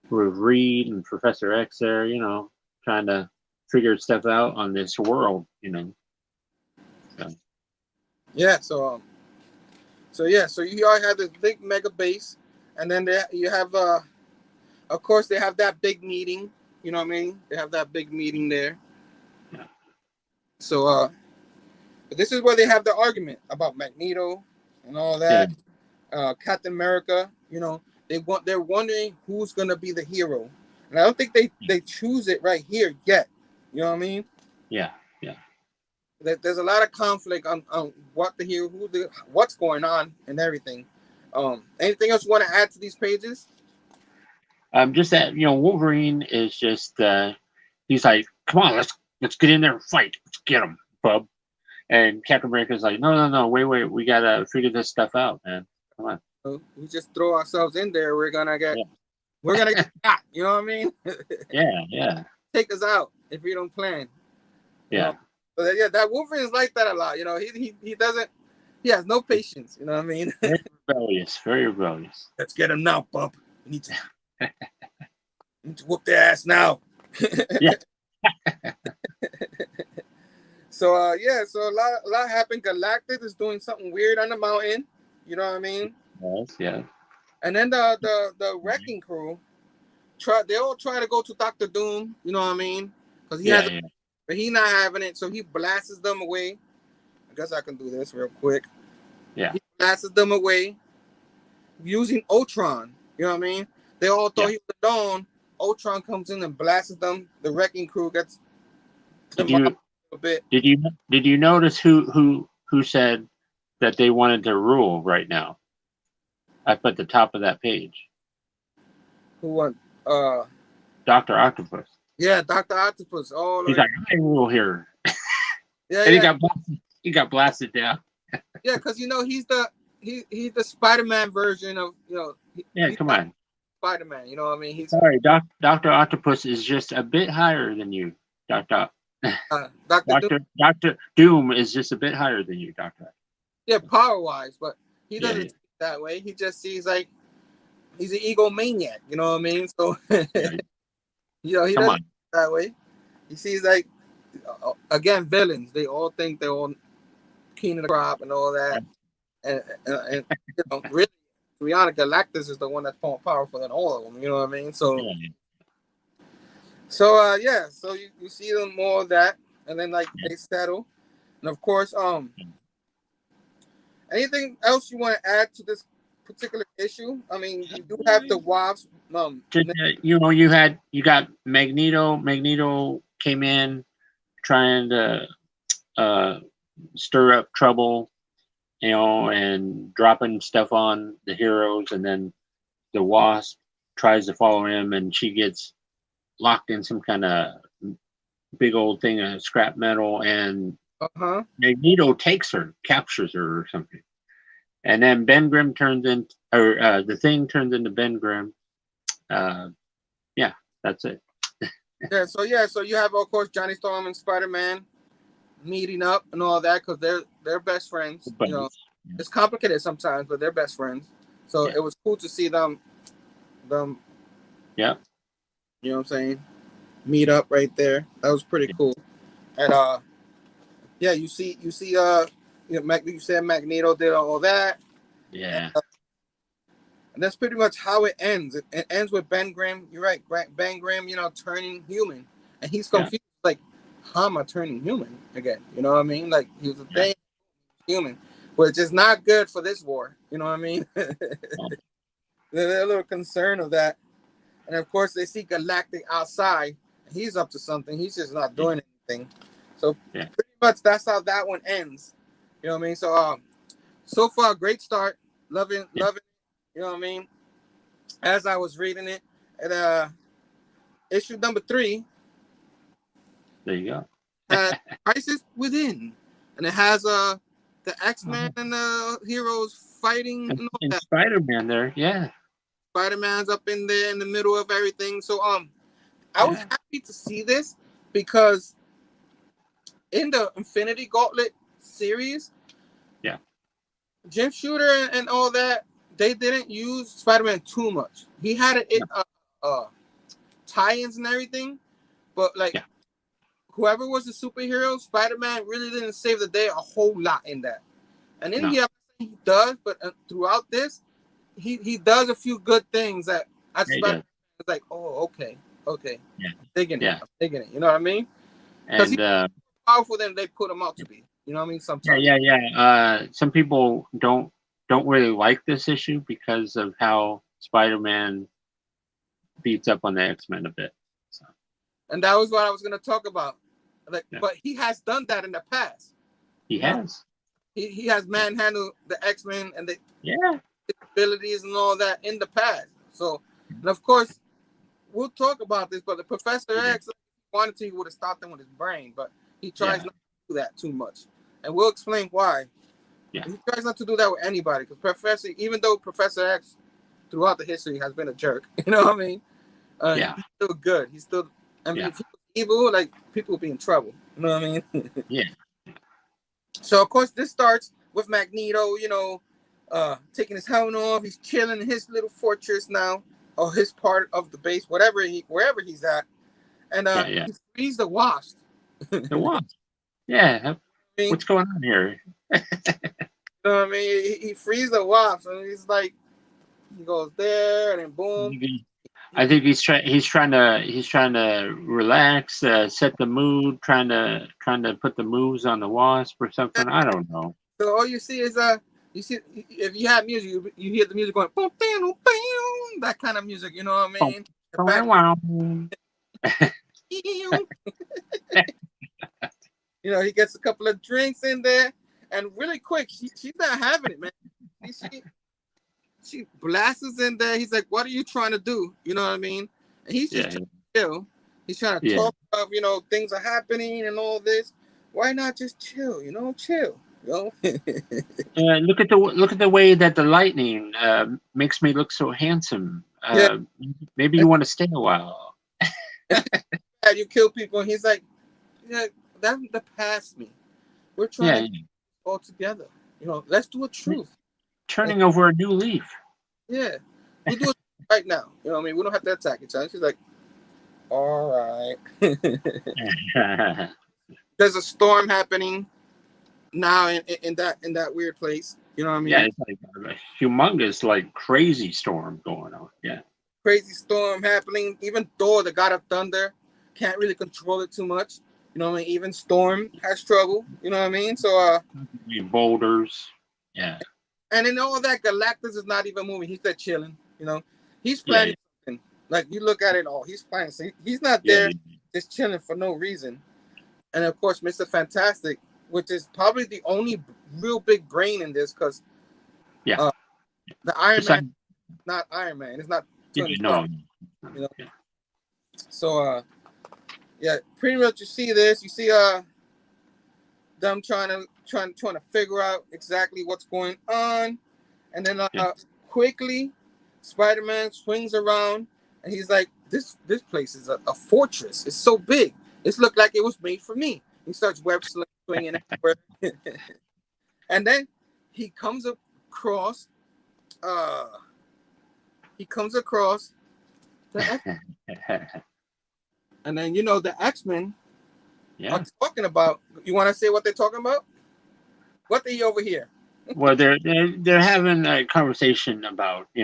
Reed and Professor X there, you know, trying to figure stuff out on this world, you know. So.
Yeah, so you all have this big mega base, and then you have of course they have that big meeting, you know what I mean? They have that big meeting there.
Yeah.
So this is where they have the argument about Magneto and all that. Yeah. Captain America, you know, they're wondering who's gonna be the hero. And I don't think they choose it right here yet. You know what I mean?
Yeah, yeah.
There's a lot of conflict on what the hero, what's going on and everything. Anything else you want to add to these pages?
Just that, you know, Wolverine is just he's like, come on, let's get in there and fight. Let's get him, bub. And Captain America's like, no, wait, we gotta figure this stuff out, man. Come on.
We just throw ourselves in there. We're gonna get shot. You know what I mean?
Yeah.
Take us out if we don't plan.
Yeah.
But yeah, that Wolverine is like that a lot. You know, he doesn't. He has no patience. You know what I mean?
Very rebellious.
Let's get him now, bub. We need to whoop their ass now.
Yeah.
So so a lot happened. Galactus is doing something weird on the mountain. You know what I mean?
Yes, yeah.
And then the wrecking crew they all try to go to Dr. Doom, you know what I mean? Because but he's not having it, so he blasts them away. I guess I can do this real quick.
Yeah.
He blasts them away using Ultron. You know what I mean? They all thought he was alone. Ultron comes in and blasts them. The wrecking crew gets a bit.
Did you notice who said that they wanted to rule right now? Up at the top of that page.
Who won?
Dr. Octopus.
Yeah, Dr. Octopus.
He's like, I rule here.
Yeah,
and he got blasted down.
Yeah, because you know he's the Spider-Man version of, you know.
Yeah, come on.
Spider-Man, you know what I mean?
Sorry, Dr. Octopus is just a bit higher than you, Dr. Dr. Doom is just a bit higher than you, Doctor.
Yeah, power-wise, but he doesn't see it that way. He just sees like he's an egomaniac, you know what I mean? So you know, he doesn't see it that way. He sees like again villains. They all think they're all king of the crop and all that, and you know, really, to be honest, Galactus is the one that's more powerful than all of them. You know what I mean? So. So so you see them more of that, and then like they settle, and of course, anything else you want to add to this particular issue? I mean, you do have the Wasp.
You know, you got Magneto. Magneto came in trying to stir up trouble, you know, and dropping stuff on the heroes, and then the Wasp tries to follow him, and she gets locked in some kind of big old thing of scrap metal, and Magneto takes her, captures her or something. And then Ben Grimm turns into, or the Thing turns into Ben Grimm. Yeah, that's it.
So you have, of course, Johnny Storm and Spider-Man meeting up and all that, because they're best friends. You know, it's complicated sometimes, but they're best friends. So it was cool to see them.
Yeah.
You know what I'm saying? Meet up right there. That was pretty cool. And you see you said Magneto did all that.
Yeah.
And that's pretty much how it ends. It ends with Ben Grimm. You're right, Ben Grimm, you know, turning human. And he's confused, like, how am I turning human again? You know what I mean? Like, he was a thing, human. Which is not good for this war. You know what I mean? They're a little concerned of that. And of course, they see Galactic outside. He's up to something. He's just not doing anything. So pretty much that's how that one ends. You know what I mean? So far, great start. Loving. You know what I mean? As I was reading it, at, issue number 3.
There you go.
has Crisis Within, and it has the X-Men and the heroes fighting and all
And
that.
Spider-Man there, yeah.
Spider-Man's up in there in the middle of everything. So I was
Yeah.
happy to see this because in the Infinity Gauntlet series,
Yeah.
Jim Shooter and all that, they didn't use Spider-Man too much. He had tie-ins and everything, but like
Yeah.
whoever was the superhero, Spider-Man really didn't save the day a whole lot in that. And then
No.
he does, but throughout this, he does a few good things that I
He
Spider-Man
does.
was like, oh, okay,
Yeah.
I'm digging
Yeah.
it. You know what I mean? Because
And
he's powerful than they put him out to be. You know what I mean? Sometimes.
yeah. Some people don't really like this issue because of how Spider-Man beats up on the X-Men a bit. So,
And that was what I was gonna talk about. Like,
yeah.
but he has done that in the past.
He
You know?
has.
He has manhandled the X-Men and the
Yeah.
abilities and all that in the past. So, and of course, we'll talk about this, but the Professor X wanted to, he would have stopped him with his brain, but he tries not to do that too much. And we'll explain why.
Yeah.
He tries not to do that with anybody because even though Professor X throughout the history has been a jerk, you know what I mean? He's still good. He's still, I mean, if he was evil, like people would be in trouble. You know what I mean?
Yeah.
So of course this starts with Magneto, taking his helmet off. He's chilling in his little fortress now, or his part of the base, wherever he's at, and he frees the Wasp.
The Wasp. Yeah.
I mean,
What's going on here?
you know what I mean? He frees the Wasp, and he's like, he goes there, and then boom.
I think he's trying to relax, set the mood, trying to put the moves on the Wasp or something. I don't know.
So all you see is you see if you have music, you hear the music going boom, bam, boom, bam, that kind of music. You know what I mean? He gets a couple of drinks in there, and really quick, she's not having it, man. She blasts in there. He's like, "What are you trying to do?" You know what I mean? And he's just trying to chill. He's trying to talk about, things are happening and all this. Why not just chill? Chill.
Look at the way that the lightning makes me look so handsome. Maybe you want to stay a while.
You kill people, and he's like, "Yeah, that's the past me. We're trying to all together. Let's do a truth.
Turning over a new leaf."
Yeah, we do it right now. You know what I mean? We don't have to attack each other. She's like, all right. There's a storm happening now in that weird place. You know what I mean?
Yeah, it's like a humongous, like crazy storm going on. Yeah.
Crazy storm happening. Even Thor, the god of thunder, can't really control it too much. You know what I mean? Even Storm has trouble. You know what I mean? So
boulders. Yeah.
And in all that, Galactus is not even moving. He's there chilling. He's planning something. Like you look at it all, he's planning. So he's not there just chilling for no reason. And of course, Mr. Fantastic, which is probably the only real big brain in this, because the Iron Man, not Iron Man. It's not Tony Stark. So pretty much you see this. You see them trying to figure out exactly what's going on, and then quickly Spider-Man swings around, and he's like, this place is a fortress. It's so big. It looked like it was made for me. He starts web swinging everywhere. And then he comes across the X-Men. And then the X-Men are talking about. You want to say what they're talking about? What they over here?
Well, they're having a conversation about they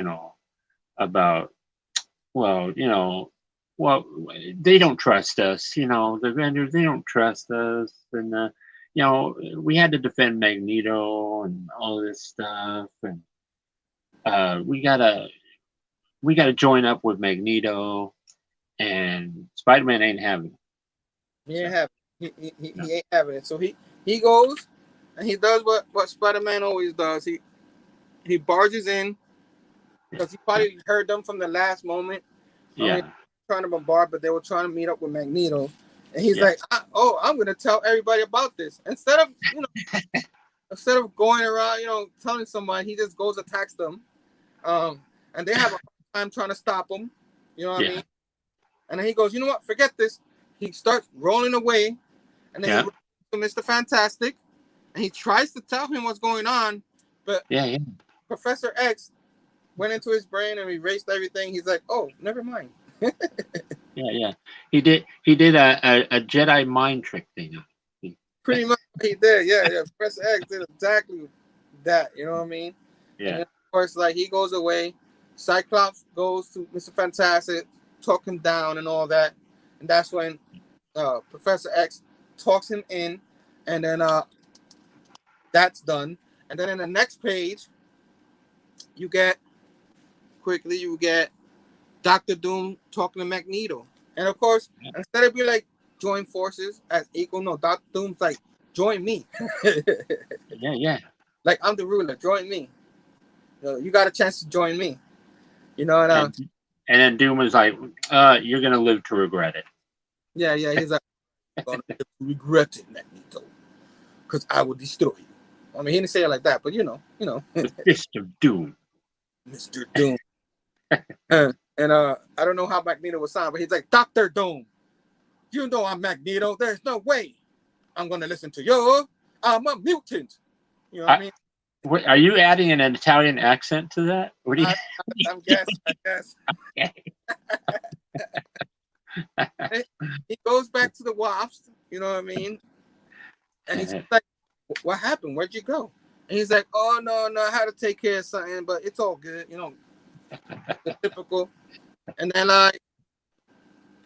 don't trust us. The vendors, they don't trust us, and we had to defend Magneto and all this stuff, and we gotta join up with Magneto, and Spider-Man ain't having it.
He ain't having it. He ain't having it. So he goes and he does what Spider-Man always does. He barges in because he probably heard them from the last moment. Trying to bombard, but they were trying to meet up with Magneto And he's like, "Oh, I'm gonna tell everybody about this." Instead of going around, telling somebody, he just goes attacks them. And they have a hard time trying to stop him. You know what I mean? And then he goes, "You know what? Forget this." He starts rolling away, and then he runs to Mr. Fantastic, and he tries to tell him what's going on, but Professor X went into his brain and erased everything. He's like, "Oh, never mind."
Yeah. He did a Jedi mind trick thing.
Pretty much he did. Yeah. Professor X did exactly that. You know what I mean?
Yeah.
And then, of course, like, he goes away. Cyclops goes to Mr. Fantastic, talk him down and all that. And that's when Professor X talks him in, and then that's done. And then in the next page, you get Dr. Doom talking to Magneto. And of course, instead of being like, join forces as equal, no, Dr. Doom's like, join me.
Yeah.
Like, I'm the ruler, join me. You got a chance to join me.
And then Doom was like, you're gonna live to regret it.
Yeah, he's like, I'm gonna regret it, Magneto, because I will destroy you. I mean, he didn't say it like that, but
Mr. Doom.
Mr. Doom. And I don't know how Magneto was sound, but he's like, Dr. Doom, you know I'm Magneto. There's no way I'm gonna listen to you. I'm a mutant. You know what I mean?
Wait, are you adding an Italian accent to that? What do you?
I'm guessing. I guess.
Okay.
He goes back to the Wasps. You know what I mean? And he's like, "What happened? Where'd you go?" And he's like, "Oh no, I had to take care of something, but it's all good. The typical." And then like,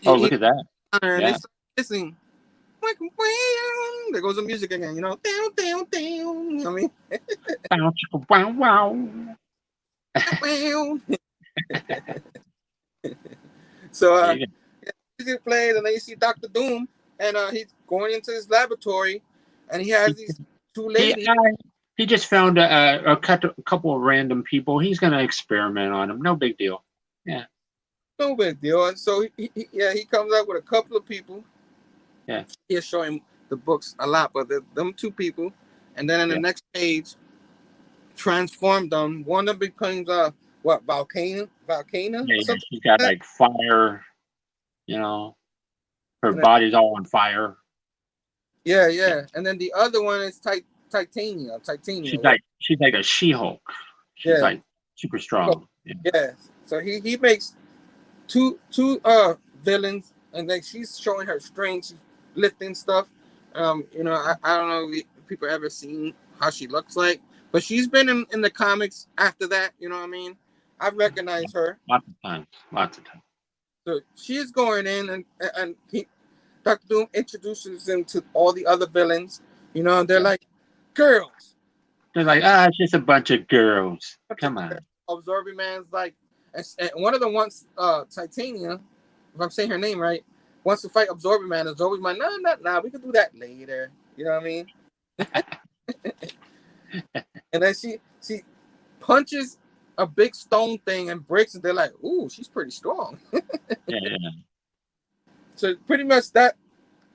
look at that!
And they start kissing. There goes the music again. You know what I mean?
Wow.
So music plays, and then you see Dr. Doom, and he's going into his laboratory, and he has these two ladies.
He just found a couple of random people. He's going to experiment on them. No big deal. Yeah.
No big deal. And so he comes out with a couple of people.
Yeah.
He'll show him the books a lot, but them two people, and then in the next page, transform them. One of them becomes volcano.
Yeah, she's got like fire. Her body's all on fire.
Yeah. And then the other one is Titania.
She's like a She-Hulk. She's like super strong.
Yeah. So he makes two villains, and like, she's showing her strength, she's lifting stuff. I don't know if people ever seen how she looks like, but she's been in the comics after that. You know what I mean? I recognize her
lots of times.
So she's going in, and Dr. Doom introduces him to all the other villains. And they're like, girls.
They're like, it's just a bunch of girls. Come on.
Absorbing Man's like, and one of them wants Titania, if I'm saying her name right, wants to fight Absorbing Man. Absorbing Man, no, we can do that later. You know what I mean? And then she punches a big stone thing and breaks it. They're like, ooh, she's pretty strong.
Yeah.
So pretty much that.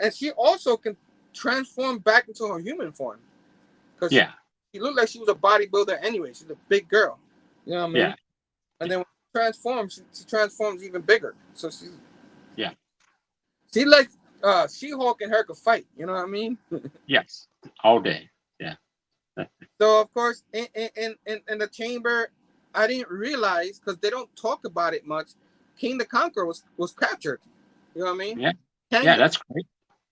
And she also can transform back into her human form. Because she looked like she was a bodybuilder anyway. She's a big girl. You know what I mean?
Yeah.
And then when she transforms, she transforms even bigger. So she's...
Yeah.
She like She-Hulk and her could fight. You know what I mean?
Yes. All day. Yeah.
So, of course, in the chamber, I didn't realize, because they don't talk about it much, King the Conqueror was captured. You know what I mean?
Yeah. That's great.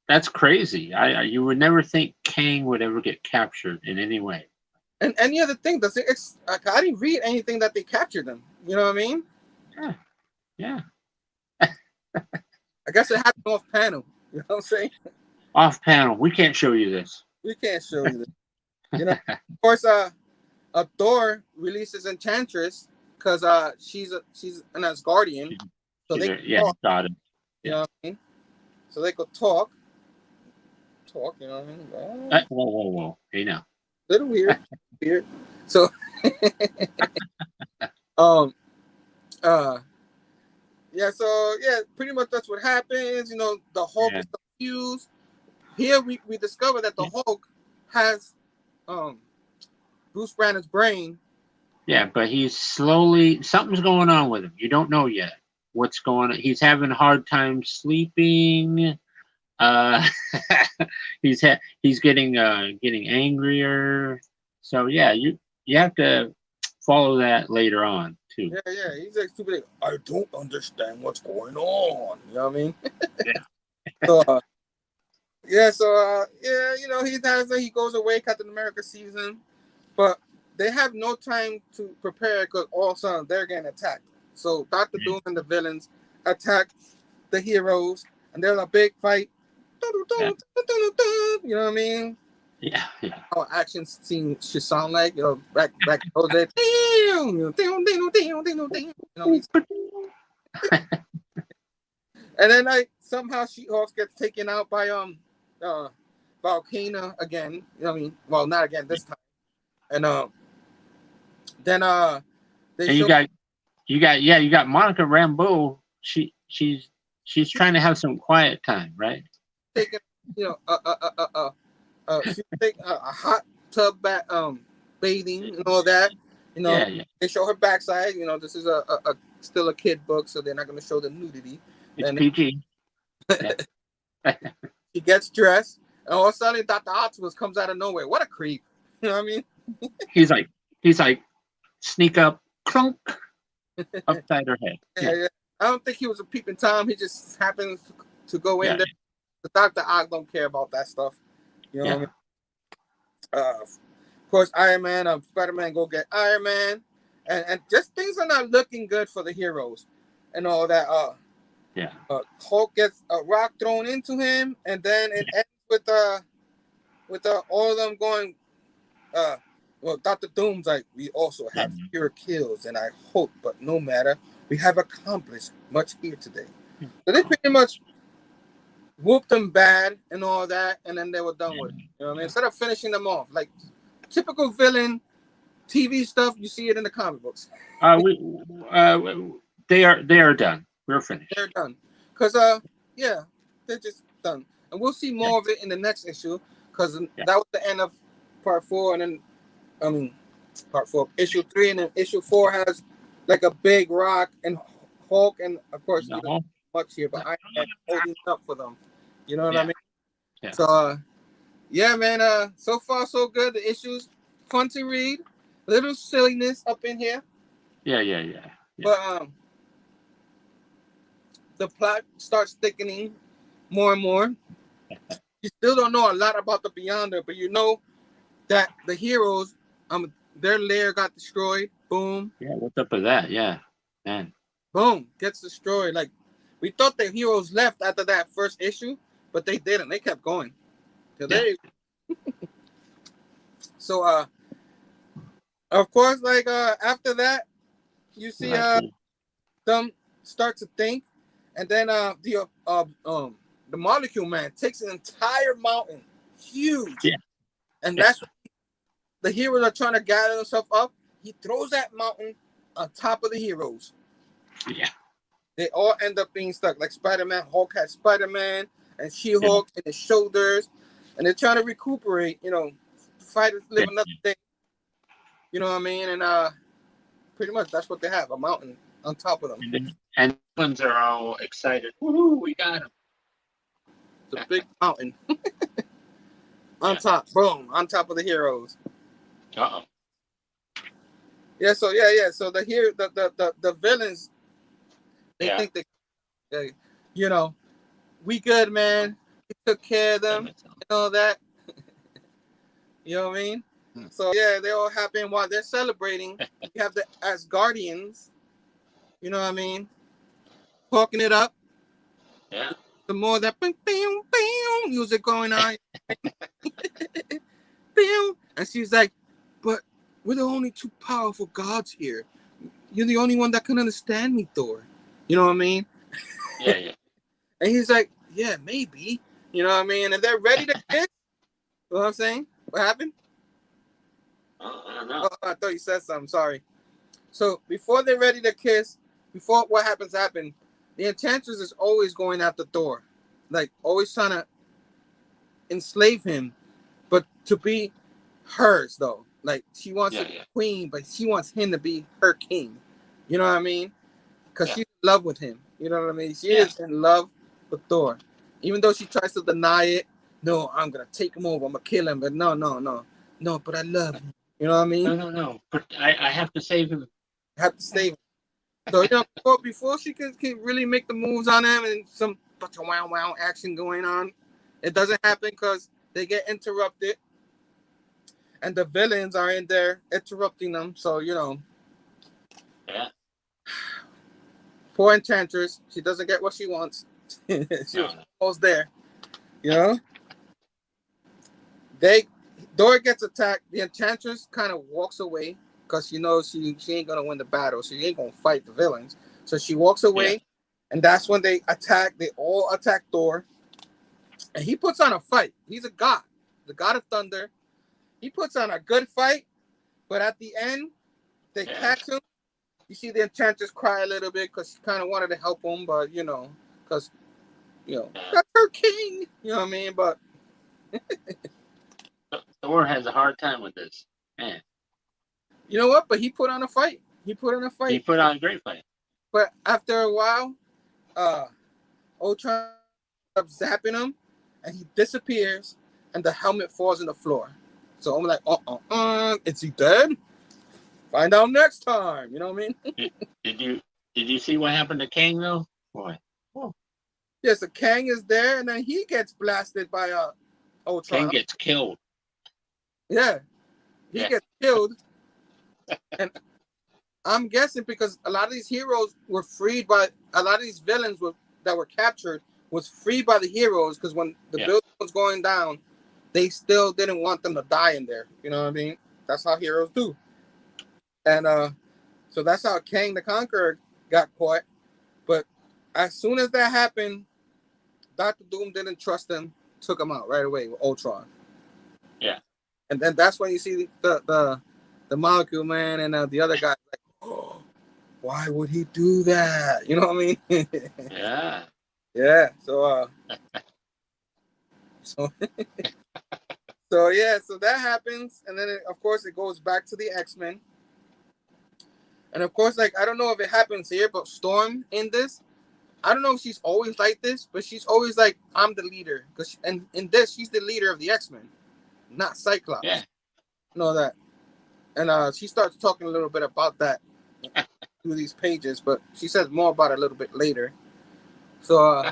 That's crazy. You would never think Kang would ever get captured in any way.
And any other thing, I didn't read anything that they captured him. You know what I mean?
Yeah.
I guess it happened off panel. You know what I'm saying?
Off panel. We can't show you this.
We can't show you this. Of course, Thor releases Enchantress because she's an Asgardian. So they
got it.
You know what I mean? So they could talk. You know what I mean?
Whoa. Hey now.
Little weird. So pretty much that's what happens. The Hulk is confused. here we discover that the Hulk has Bruce Banner's brain.
Yeah, but he's slowly, something's going on with him. You don't know yet what's going on. He's having a hard time sleeping. He's getting angrier. So yeah, you have to follow that later on too.
Yeah. He's like stupid. I don't understand what's going on. You know what I mean?
Yeah.
So he goes away. Captain America sees him, but they have no time to prepare because all of a sudden they're getting attacked. So Dr. Doom and the villains attack the heroes, and there's a big fight.
Yeah.
You know what I mean?
Yeah.
How action scene should sound like, back those days. You know what I mean? And then somehow She-Hulk gets taken out by Volcano again. You know what I mean? Well, not again this time. And then they
and you got Monica Rambeau. She's trying to have some quiet time, right?
taking she's taking a hot tub bathing and all that.
Yeah.
They show her backside. This is a still a kid book, so they're not going to show the nudity.
It's
And
PG.
she gets dressed, and all of a sudden Dr. Octopus comes out of nowhere. What a creep! You know what I mean?
He's like sneak up, clunk, upside her head.
Yeah. I don't think he was a peeping Tom. He just happens to go in there. The Dr. Ock don't care about that stuff. You know what I mean? Of course, Iron Man, Spider-Man go get Iron Man, and just things are not looking good for the heroes and all that. Hulk gets a rock thrown into him, and then it ends with all of them going. Dr. Doom's like, we also have fewer kills, and I hope, but no matter, we have accomplished much here today. So they pretty much whooped them bad and all that, and then they were done with it. You know what I mean? Instead of finishing them off, like typical villain TV stuff, you see it in the comic books.
They are done. We're finished.
They're done. Because they're just done. And we'll see more of it in the next issue, because that was the end of part 4, and then part 4, issue 3, and then issue 4 has like a big rock and Hulk, and of course much here, but I am holding up for them. You know what I mean?
Yeah.
So man, so far so good. The issues fun to read, a little silliness up in here.
Yeah.
But the plot starts thickening more and more. You still don't know a lot about the Beyonder, but you know that the heroes, their lair got destroyed. Boom.
Yeah, what's up with that? Yeah, man.
Boom, gets destroyed. Like, we thought the heroes left after that first issue, but they didn't. They kept going. So, of course, like after that, you see them start to think, and then the Molecule Man takes an entire mountain, huge, and that's what the heroes are trying to gather themselves up. He throws that mountain on top of the heroes.
Yeah.
They all end up being stuck. Like Spider-Man, Hulk has Spider-Man, and She-Hulk in his shoulders, and they're trying to recuperate. Fight and live another day. You know what I mean? And pretty much that's what they have, a mountain on top of them.
And ones are all excited. Woohoo, we got him.
It's a big mountain. On top, boom, on top of the heroes.
Uh-oh.
Yeah, so so the villains, they think they we good, man. We took care of them and all that. You know what I mean? So they all happy, and while they're celebrating, you have the Asgardians, you know what I mean, talking it up.
Yeah.
The more that bing, bing, bing, music going on. And she's like, but we're the only two powerful gods here. You're the only one that can understand me, Thor. You know what I mean?
Yeah.
And he's like, yeah, maybe. You know what I mean? And they're ready to kiss. You know what I'm saying? What happened?
I don't know.
I thought you said something. Sorry. So before they're ready to kiss, before what happens, the Enchantress is always going after Thor. Like, always trying to enslave him, but to be hers though. Like she wants to be
yeah,
queen, but she wants him to be her king. You know what I mean? Because
yeah,
she's in love with him. You know what I mean? She
yeah.
is in love with Thor, even though she tries to deny it. No, I'm gonna take him over. I'm gonna kill him. But no, no, no, no. But I love him. You know what I mean?
No, no, no. But I have to save him.
I have to save him. So before she can really make the moves on him and some bunch of wow wow action going on, it doesn't happen because they get interrupted, and the villains are in there interrupting them. So
Yeah.
poor Enchantress, she doesn't get what she wants. She
No,
was
no.
almost there. You know, they Dora gets attacked. The Enchantress kind of walks away because she knows she ain't gonna win the battle. She ain't gonna fight the villains. So she walks
Yeah.
away, and that's when they attack. They all attack Thor, and he puts on a fight. He's a god, the god of thunder. He puts on a good fight, but at the end, they
Yeah.
catch him. You see the Enchantress cry a little bit because she kind of wanted to help him, but because
Yeah.
that's her king. You know what I mean? But
Thor has a hard time with this. Man,
you know what? But he put on a fight. He put on a
he
fight.
put on a great fight.
But after a while, uh, Ultron up zapping him, and he disappears, and the helmet falls on the floor. So I'm like, is he dead? Find out next time. You know what I mean?
Did, did you see what happened to Kang though? Boy, oh,
Yes, the Kang is there, and then he gets blasted by
Kang
Ultron.
gets killed.
Yeah, he
Yeah.
gets killed, and I'm guessing because a lot of these heroes were freed by a lot of these villains that were captured was freed by the heroes because when the
Yeah.
building was going down, they still didn't want them to die in there. You know what I mean? That's how heroes do. And so that's how Kang the Conqueror got caught. But as soon as that happened, Doctor Doom didn't trust him, took him out right away with Ultron.
Yeah.
And then that's when you see the Molecule Man and the other guy like, oh, why would he do that? You know what I mean?
Yeah.
Yeah. So so yeah, so that happens, and then of course it goes back to the X-Men, and of course, like I don't know if it happens here, but Storm in this, I don't know if she's always like this, but she's always like I'm the leader, because and in this she's the leader of the X-Men, not
Yeah.
Cyclops. You know that, and she starts talking a little bit about that through these pages, but she says more about it a little bit later. So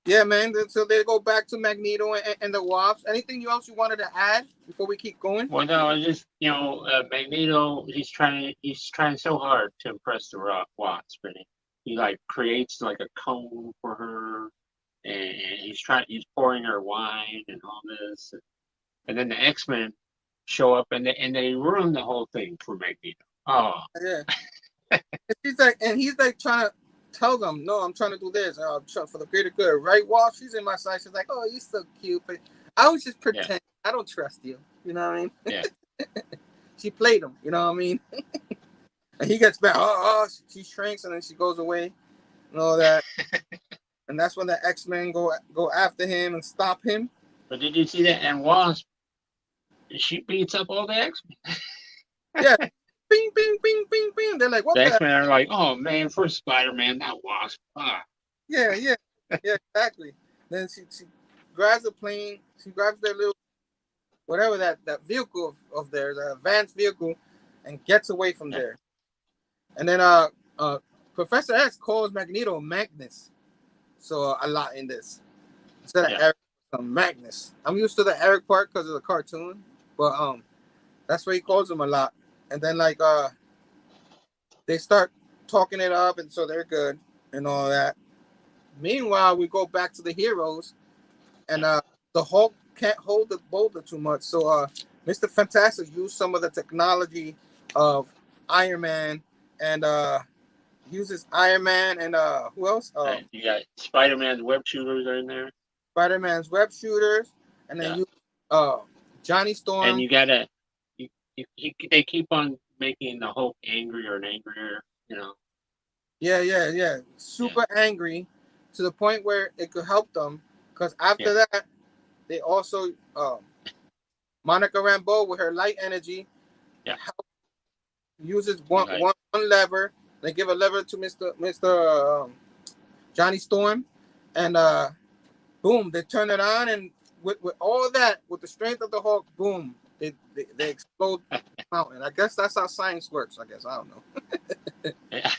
yeah, man. So they go back to Magneto and the Wasps. Anything else you wanted to add before we keep going?
Well, no, it's just Magneto. He's trying so hard to impress the Wasp, and he like creates like a cone for her, and he's pouring her wine and all this, and then the X-Men show up and they ruin the whole thing for Magneto. Oh,
Yeah. And he's like trying to tell them, no, I'm trying to do this. I'm trying for the greater good, right? While she's in my side, she's like, oh, you're so cute, but I was just
yeah,
pretending. I don't trust you. You know what I mean?
yeah,
She played him. You know what I mean? And he gets back. She shrinks and then she goes away and all that. And that's when the X-Men go after him and stop him.
but did you see that? And Wasp, she beats up all the X-Men.
Yeah. Bing, bing, bing, bing, bing. They're like, what
The
the?
X-Men are like, oh man, for Spider-Man, not Wasp. Ah,
Yeah, yeah, yeah, exactly. Then she grabs a plane. She grabs their little whatever that vehicle of theirs, an advanced vehicle, and gets away from
yeah,
there. And then Professor X calls Magneto Magnus, so a lot in this instead of
yeah,
Eric, Magnus. I'm used to the Eric part because of the cartoon, but that's what he calls him a lot. And then like they start talking it up, and so they're good and all that. Meanwhile, we go back to the heroes, and
yeah,
the Hulk can't hold the boulder too much. So Mr. Fantastic used some of the technology of Iron Man and uses Iron Man and who else?
right. You got Spider-Man's web shooters are in there.
Spider-Man's web shooters, and then
Yeah,
use Johnny
and
Storm.
you gotta, they keep on making the Hulk angrier and angrier. You know.
Yeah.
Yeah,
Super angry to the point where it could help them because
yeah,
after that they also Monica Rambeau with her light energy
Yeah.
uses one lever. They give a lever to Mr. Johnny Storm, and boom, they turn it on, and with all that, with the strength of the Hulk, boom, they explode the mountain. I guess that's how science works. I guess I don't know.
Yeah.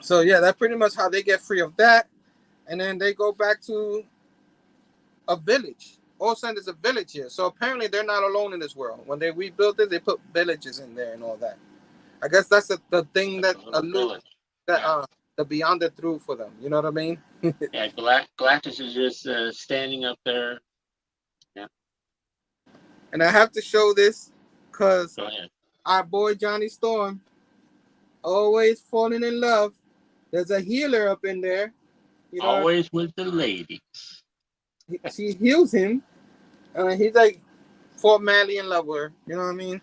So yeah, that's pretty much how they get free of that, and then they go back to a village. All of a sudden, there's a village here. So apparently, they're not alone in this world. When they rebuilt it, they put villages in there and all that. I guess that's the thing that the Beyonder threw for them. You know what I mean?
Yeah, Galactus is just standing up there. Yeah.
And I have to show this because
Go ahead.
our boy Johnny Storm always falling in love. There's a healer up in there. You know,
Always with the ladies.
she heals him, and he's like fall madly in love with her. You know what I mean?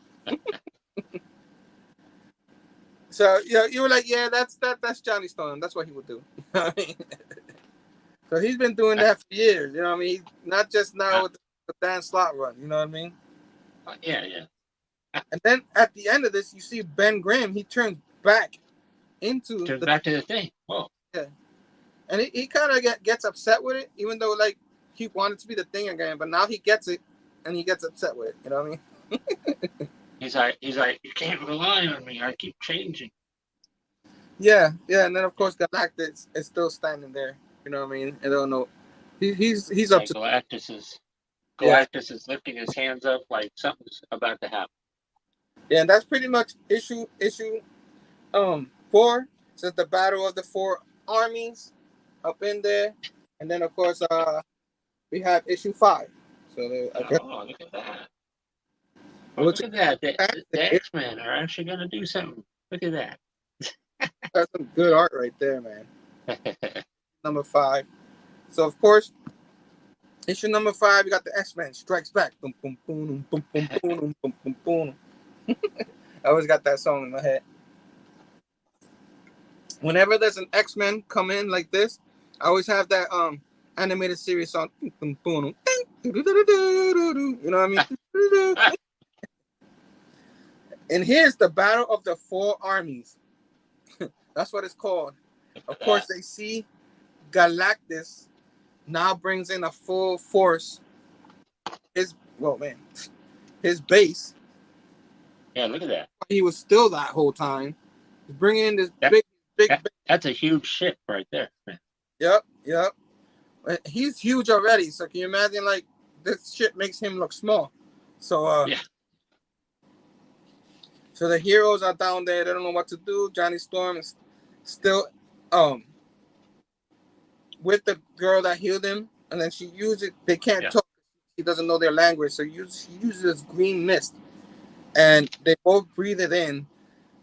So yeah, you were like, yeah, that's Johnny Storm. That's what he would do. So he's been doing that for years. You know what I mean? Not just now with the Dan Slott run. You know what I mean?
Yeah.
And then at the end of this, you see Ben Grimm. He turns back into
back to the thing. Whoa.
Yeah, and he kind of gets upset with it, even though like he wanted to be the thing again. But now he gets it, and he gets upset with it. You know what I mean?
He's like, you can't rely on me. I keep changing.
Yeah, and then of course Galactus is still standing there. You know what I mean? I don't know. He's up to
Galactus is lifting his hands up like something's about to happen.
Yeah, and that's pretty much issue 4. So it's the battle of the 4 armies up in there, and then of course we have issue 5. So
look at that. Look at that. The X-Men are actually going to do something. Look at that.
That's some good art right there, man. Number 5. So of course, issue number 5, you got the X-Men Strikes Back. Boom, boom, boom, boom, boom, boom, boom, boom, boom. I always got that song in my head. Whenever there's an X-Men come in like this, I always have that animated series song. You know what I mean? And here's the battle of the 4 armies. That's what it's called. Of course, they see Galactus now brings in a full force. His base.
Yeah, look at that.
He was still that whole time. He's bringing in this big.
That's a huge ship right there. Man.
Yep. He's huge already. So can you imagine, like, this shit makes him look small. So
yeah.
So the heroes are down there. They don't know what to do. Johnny Storm is still with the girl that healed him, and then she uses it. They can't talk. He doesn't know their language, so she uses this green mist, and they both breathe it in,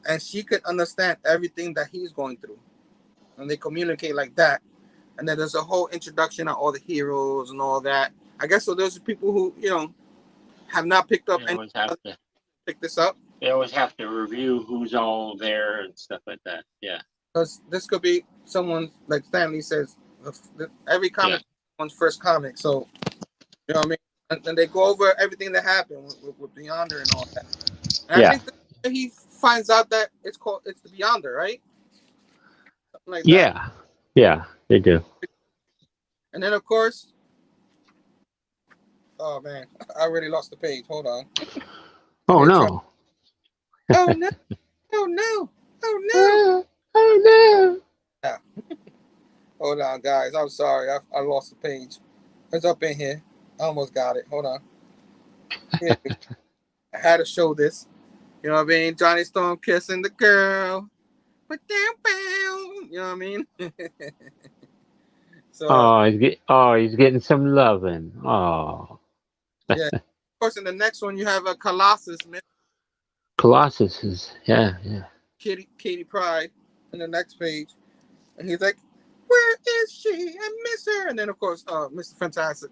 and she could understand everything that he's going through, and they communicate like that. And then there's a whole introduction of all the heroes and all that. I guess so. There's people who have not picked up pick this up.
They always have to review who's all there and stuff like that. Yeah.
Because this could be someone, like Stanley says, every comic is someone's first comic. So, you know what I mean? And they go over everything that happened with Beyonder and all that. And I think that he finds out that it's the Beyonder, right? Something like that.
Yeah, they do.
And then, of course, oh man, I already lost the page. Hold on.
Oh no.
Oh no. Oh no. Oh no.
Oh no.
Yeah. Hold on, guys. I'm sorry. I lost the page. It's up in here. I almost got it. Hold on. Yeah. I had to show this. You know what I mean? Johnny Storm kissing the girl. But down, you know what I mean? So,
he's getting some loving. Oh.
Yeah. Of course, in the next one, you have a Colossus.
Colossus is, yeah.
Katie Pride in the next page. And he's like, where is she? I miss her. And then, of course, Mr. Fantastic,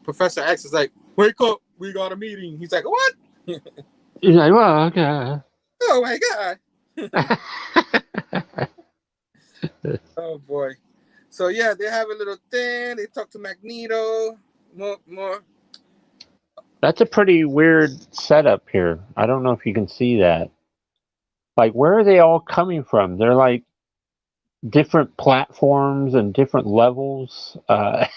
Professor X is like, wake up. We got a meeting. He's like, what?
He's like, well, okay.
Oh, my God. Oh, boy. So yeah, they have a little thing. They talk to Magneto. More.
That's a pretty weird setup here. I don't know if you can see that. Like, where are they all coming from? They're like different platforms and different levels.
I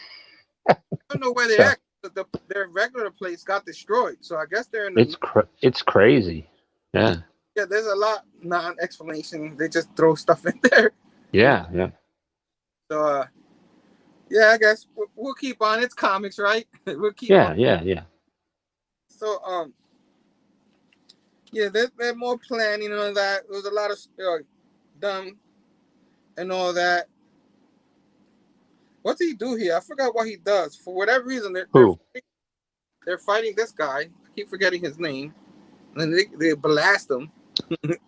don't know where they're
So
at. Their regular place got destroyed. So I guess they're in the.
it's crazy. Yeah.
Yeah, there's a lot non-explanation. They just throw stuff in there.
Yeah. Yeah.
So yeah, I guess we'll keep on. It's comics, right? We'll keep on.
Yeah. Yeah. Yeah.
So yeah, they're more planning and all that. There was a lot of done and all that. What's he do here? I forgot what he does. For whatever reason,
Who?
they're fighting this guy. I keep forgetting his name. And they blast him.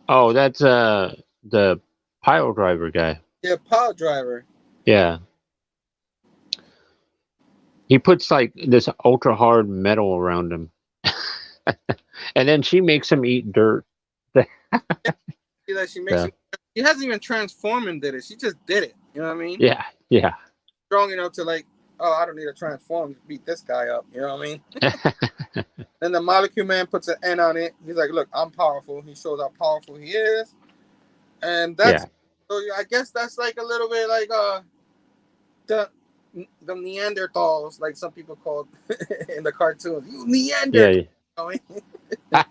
Oh, that's the pile driver guy.
Yeah, power driver.
Yeah. He puts like this ultra hard metal around him. And then she makes him eat dirt.
See that she makes him. She hasn't even transformed and did it. She just did it. You know what I mean?
Yeah. Yeah.
Strong enough to like, oh, I don't need to transform to beat this guy up. You know what I mean? Then the Molecule Man puts an N on it. He's like, look, I'm powerful. He shows how powerful he is. And that's so I guess that's like a little bit like the Neanderthals, like some people called in the cartoons. You Neanderthals.
Yeah.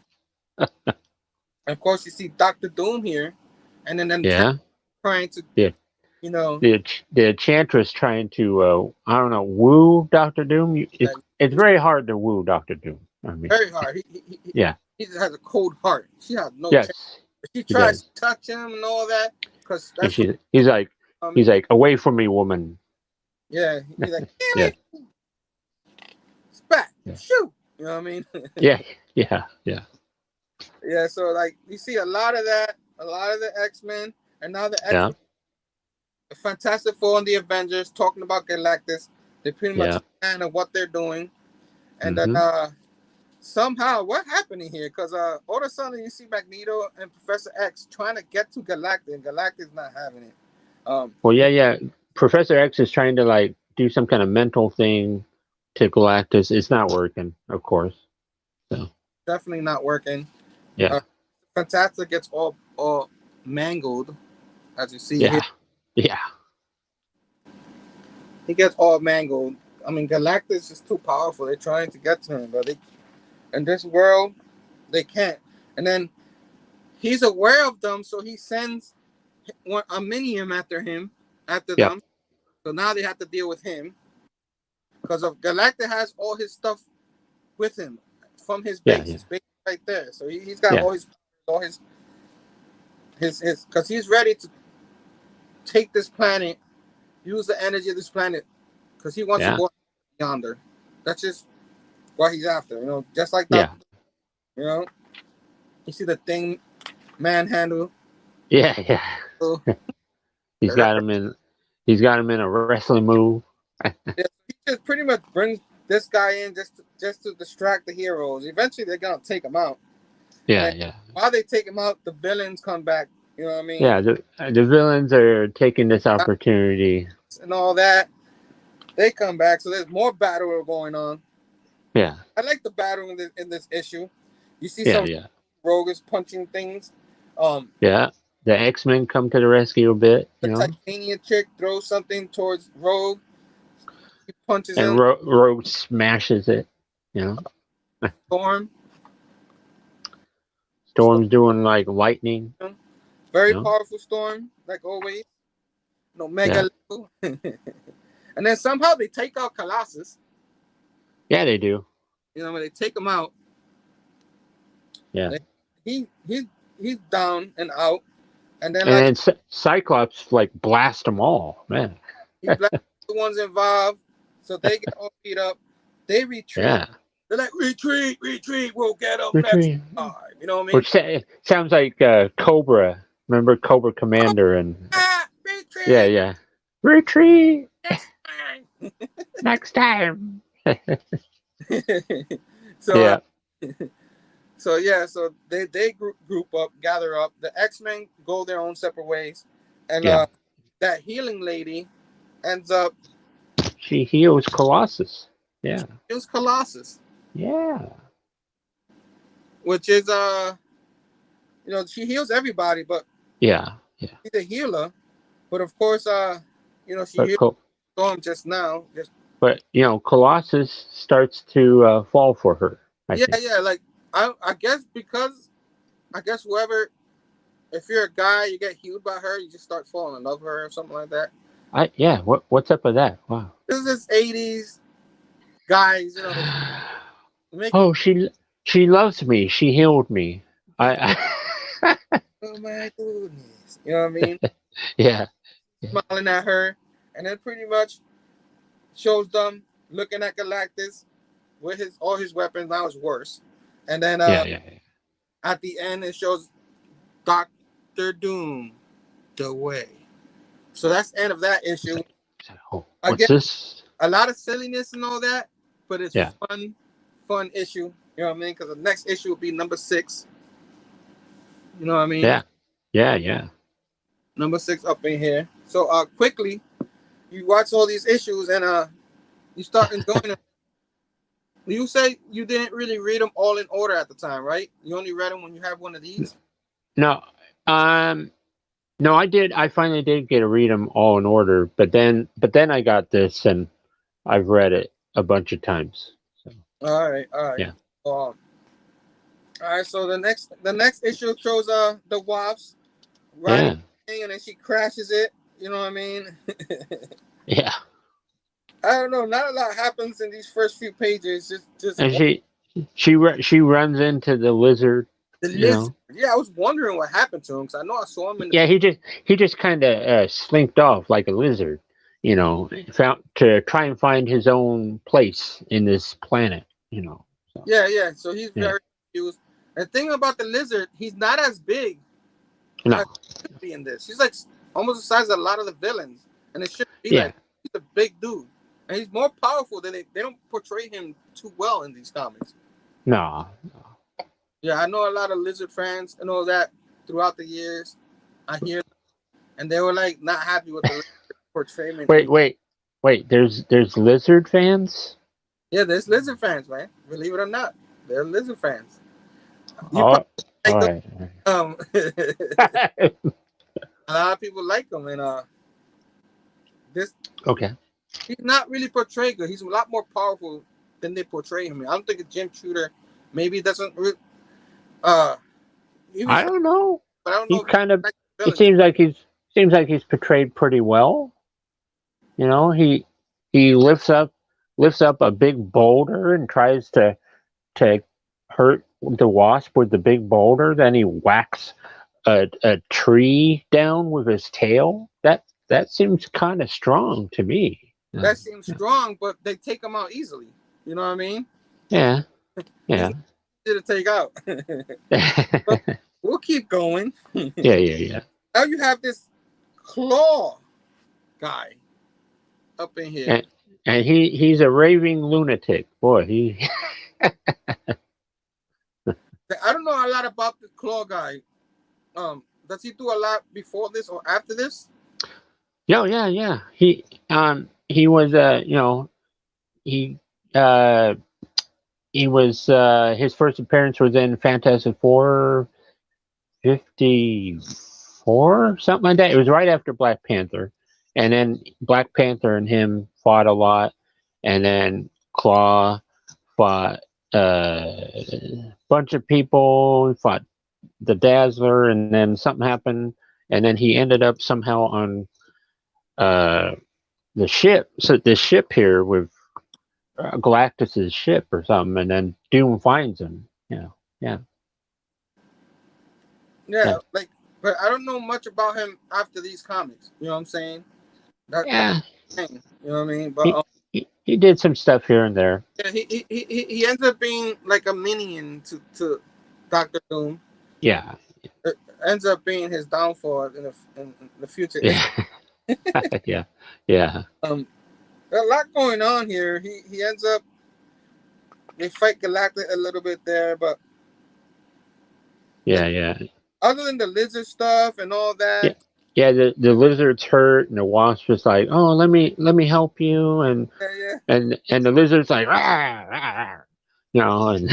Of course, you see Doctor Doom here, and then trying to, you know,
the Enchantress trying to I don't know, woo Doctor Doom. It's very hard to woo Doctor Doom. I mean,
very hard. He just has a cold heart. She has no chance. She tries to touch him and all that because
he's like away from me, woman.
Yeah, he's like, spat, shoot. You know what I mean?
Yeah.
Yeah, so like you see a lot of that, a lot of the X-Men, and now the X-Men, the Fantastic Four and the Avengers talking about Galactus. They pretty much understand what they're doing. And then somehow, what happening here? Because all of a sudden you see Magneto and Professor X trying to get to Galactus, and Galactus not having it.
Professor X is trying to like do some kind of mental thing to Galactus. It's not working, of course. So
definitely not working.
Yeah.
Fantastic gets all mangled, as you see
here. Yeah.
He gets all mangled. I mean, Galactus is too powerful. They're trying to get to him, but in this world, they can't. And then he's aware of them, so he sends a minion after them. So now they have to deal with him because of Galactus has all his stuff with him from his base. His base right there. So he's got all his because he's ready to take this planet, use the energy of this planet, because he wants to go yonder. That's just what he's after, you know. Just like that, you know. You see the thing, manhandle.
Yeah. So, he's got him in a wrestling move.
He just pretty much brings this guy in just to distract the heroes. Eventually, they're gonna take him out.
Yeah.
While they take him out, the villains come back. You know what I mean?
Yeah, the villains are taking this opportunity
and all that. They come back, so there's more battle going on.
Yeah,
I like the battle in this issue. You see some rogues punching things.
The X-Men come to the rescue a bit.
The Titanium chick throws something towards Rogue. He punches
him. And Rogue smashes it. You know. Storm's doing like lightning.
Very powerful Storm, like always. No mega level. And then somehow they take out Colossus.
Yeah, they do.
You know, when they take him out.
Yeah.
He's down and out. And
then Cyclops like blast them all, man.
He blasts the ones involved, so they get all beat up. They retreat.
Yeah.
They're like, retreat, we'll get them next time. You know what I mean?
Which sounds like Cobra. Remember Cobra Commander and
retreat.
Yeah. Retreat.
Next time.
So
so they group up, gather up. The X-Men go their own separate ways, and that healing lady, ends up
She heals Colossus. Yeah.
it was Colossus,
Yeah.
which is she heals everybody, but
Yeah. Yeah.
she's a healer. But of course, she
But
healed Storm just now. Just
Colossus starts to fall for her. I
yeah,
think.
yeah. Like I guess because I guess whoever, if you're a guy, you get healed by her, you just start falling in love with her or something like that.
What's up with that? Wow.
This is this '80s guys, making.
Oh, she loves me. She healed me. I
Oh my goodness, you know what I mean?
yeah. Yeah.
Smiling at her, and then pretty much shows them looking at Galactus with all his weapons. Now it's worse, and then
Yeah. Yeah.
at the end it shows Doctor Doom the way. So that's the end of that issue.
Oh, what's
Again,
this?
a lot of silliness and all that, but it's
Yeah.
fun issue. You know what I mean? Because the next issue will be number 6. You know what I mean?
Yeah. Yeah. Yeah.
Number 6 up in here. So quickly, you watch all these issues and you start enjoying them. You say you didn't really read them all in order at the time, right? You only read them when you have one of these.
No. No, I did. I finally did get to read them all in order, but then I got this, and I've read it a bunch of times. So.
All right.
Yeah.
All right. So the next issue shows the Wasp riding
Yeah.
and then she crashes it. You know what I mean?
Yeah.
I don't know. Not a lot happens in these first few pages. Just
And she runs into the lizard.
the
You
lizard.
know.
Yeah, I was wondering what happened to him because I know I saw him in.
Yeah, he just kind of slinked off like a lizard. Found to try and find his own place in this planet. So,
Yeah. So he's
yeah.
very confused. And the thing about the lizard, he's not as big
No.
as he should be in this. He's like almost the size of a lot of the villains, and it should be
Yeah.
like he's a big dude, and he's more powerful than they don't portray him too well in these comics.
No.
Yeah, I know a lot of lizard fans and all that throughout the years. I hear them, and they were like not happy with the portrayment.
Wait. There's lizard fans.
Yeah, there's lizard fans, man. Believe it or not, they're lizard fans. You
Oh,
probably like
all
them.
right.
A lot of people like him, and this
Okay.
he's not really portrayed good. He's a lot more powerful than they portray him. I don't think a Jim Shooter maybe doesn't. I
I don't know.
but I don't
He
know.
kind of.
Like
It seems like he's portrayed pretty well. He lifts up a big boulder and tries to hurt the wasp with the big boulder. Then he whacks a tree down with his tail. That seems kind of strong to me.
That seems strong, but they take him out easily. You know what I mean?
Yeah. Yeah.
Easy to take out. But we'll keep going.
Yeah.
Now you have this claw guy up in here.
And he's a raving lunatic. Boy, he.
I don't know a lot about the claw guy. Does he do a lot before this or after this?
Yeah. He was he was his first appearance was in Fantastic Four 54, something like that. It was right after Black Panther, and then Black Panther and him fought a lot, and then Claw fought a bunch of people, fought the Dazzler, and then something happened, and then he ended up somehow on the ship. So this ship here with Galactus's ship or something, and then Doom finds him. Yeah.
Like, but I don't know much about him after these comics. You know what I'm saying?
Yeah.
You know what I mean? But
he did some stuff here and there.
yeah, he ends up being like a minion to Doctor Doom.
Yeah.
It ends up being his downfall in the future.
Yeah. Yeah.
There's a lot going on here. He ends up, they fight Galactus a little bit there, but
Yeah.
other than the lizard stuff and all that,
Yeah, the lizard's hurt, and the wasp is like, "Oh, let me help you,"
Yeah,
and the lizard's like, "Rah, rah," and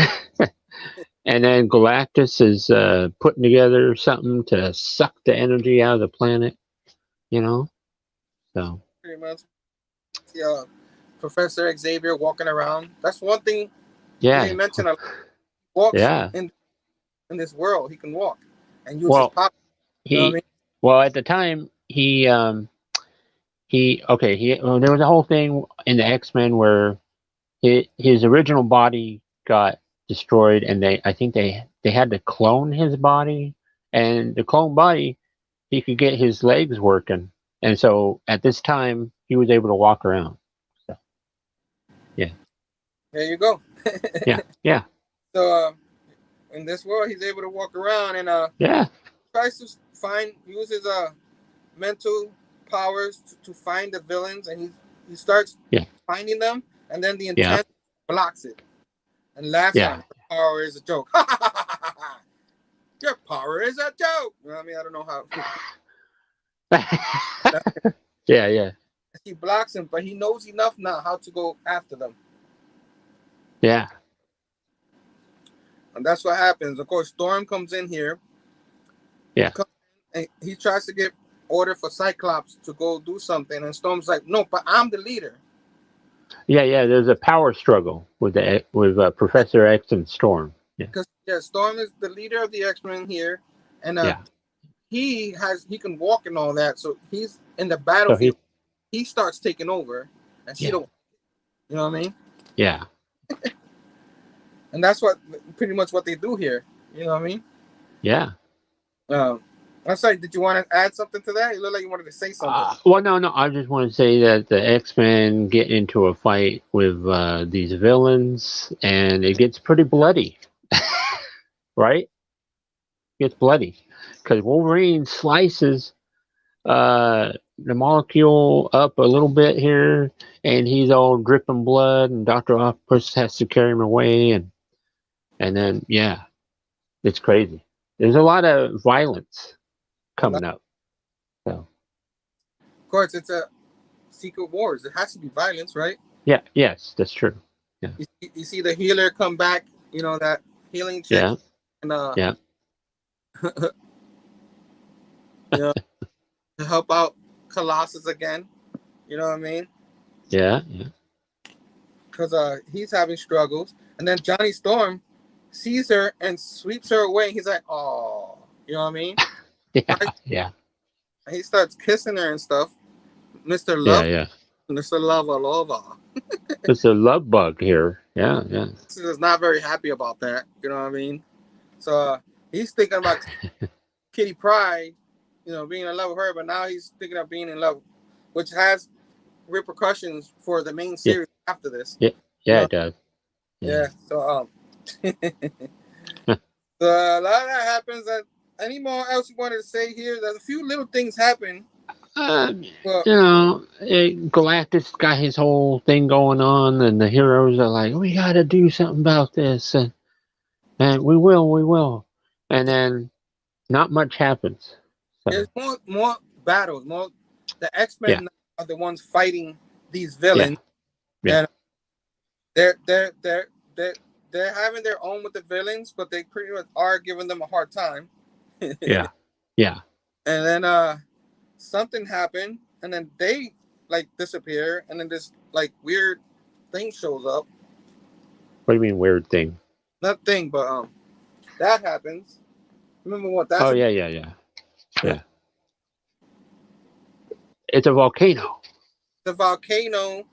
and then Galactus is putting together something to suck the energy out of the planet, you know. So
pretty much. See, Professor Xavier walking around. That's one thing we
yeah,
didn't mention. He walks
yeah.
in this world. He can walk and use his
Well,
power. You know what I
he
mean?
well at the time there was a whole thing in the X-Men where his original body got destroyed, and I think they had to clone his body, and the clone body he could get his legs working, and so at this time he was able to walk around. So yeah,
There you go.
yeah, yeah,
So in this world, he's able to walk around and
yeah,
tries to use his mental powers to find the villains, and he starts
yeah,
finding them, and then the
yeah,
intent blocks it and laughs at
yeah.
him. Your power is a joke. Your power is a joke. You know what I mean? I don't know how.
Yeah, yeah,
He blocks him, but he knows enough now how to go after them.
yeah,
And that's what happens. Of course, Storm comes in here.
yeah,
And he tries to get order for Cyclops to go do something. And Storm's like, no, but I'm the leader.
yeah, yeah. There's a power struggle with Professor X and Storm. Yeah,
Because Storm is the leader of the X-Men here. And
yeah.
he can walk and all that. So he's in the
So
battlefield. He starts taking over. And she
yeah,
don't, you know what I mean?
yeah,
And that's pretty much what they do here. You know what I mean?
yeah.
I'm sorry, did you want to add something to that? You look like you wanted to say something.
Well, no. I just want to say that the X-Men get into a fight with these villains, and it gets pretty bloody, right? It gets bloody because Wolverine slices the molecule up a little bit here, and he's all dripping blood, and Doctor Octopus has to carry him away, and then yeah, it's crazy. There's a lot of violence coming up. So
Of course, it's a Secret Wars. It has to be violence, right?
yeah, yes, that's true. Yeah,
You see the healer come back, that healing chick,
yeah,
and
yeah,
you know, to help out Colossus again. You know what I mean?
yeah, yeah.
Because he's having struggles, and then Johnny Storm sees her and sweeps her away. He's like, "Oh," you know what I mean?
Yeah,
Right?
yeah,
And he starts kissing her and stuff. Mr.
yeah,
Love,
yeah.
Mr. Lova.
It's a love bug here. Yeah, yeah,
This is not very happy about that. You know what I mean? So he's thinking about Kitty Pryde, being in love with her, but now he's thinking of being in love, which has repercussions for the main
yeah,
series after this.
yeah,
You
yeah.
know?
It does.
Yeah. So so a lot of that happens. And any more else you wanted to say here? There's a few little things happen.
Um,
But
Galactus got his whole thing going on, and the heroes are like, "We got to do something about this," and we will, and then not much happens. So
there's more battles. The
yeah,
X-Men are the ones fighting these
yeah,
villains,
yeah,
and they're they're having their own with the villains, but they pretty much are giving them a hard time.
yeah, yeah.
And then something happened, and then they like disappear, and then this like weird thing shows up.
What do you mean weird thing?
Not thing, but that happens. Remember what that's
Oh yeah,
about?
yeah, yeah, yeah. It's a volcano.
The volcano,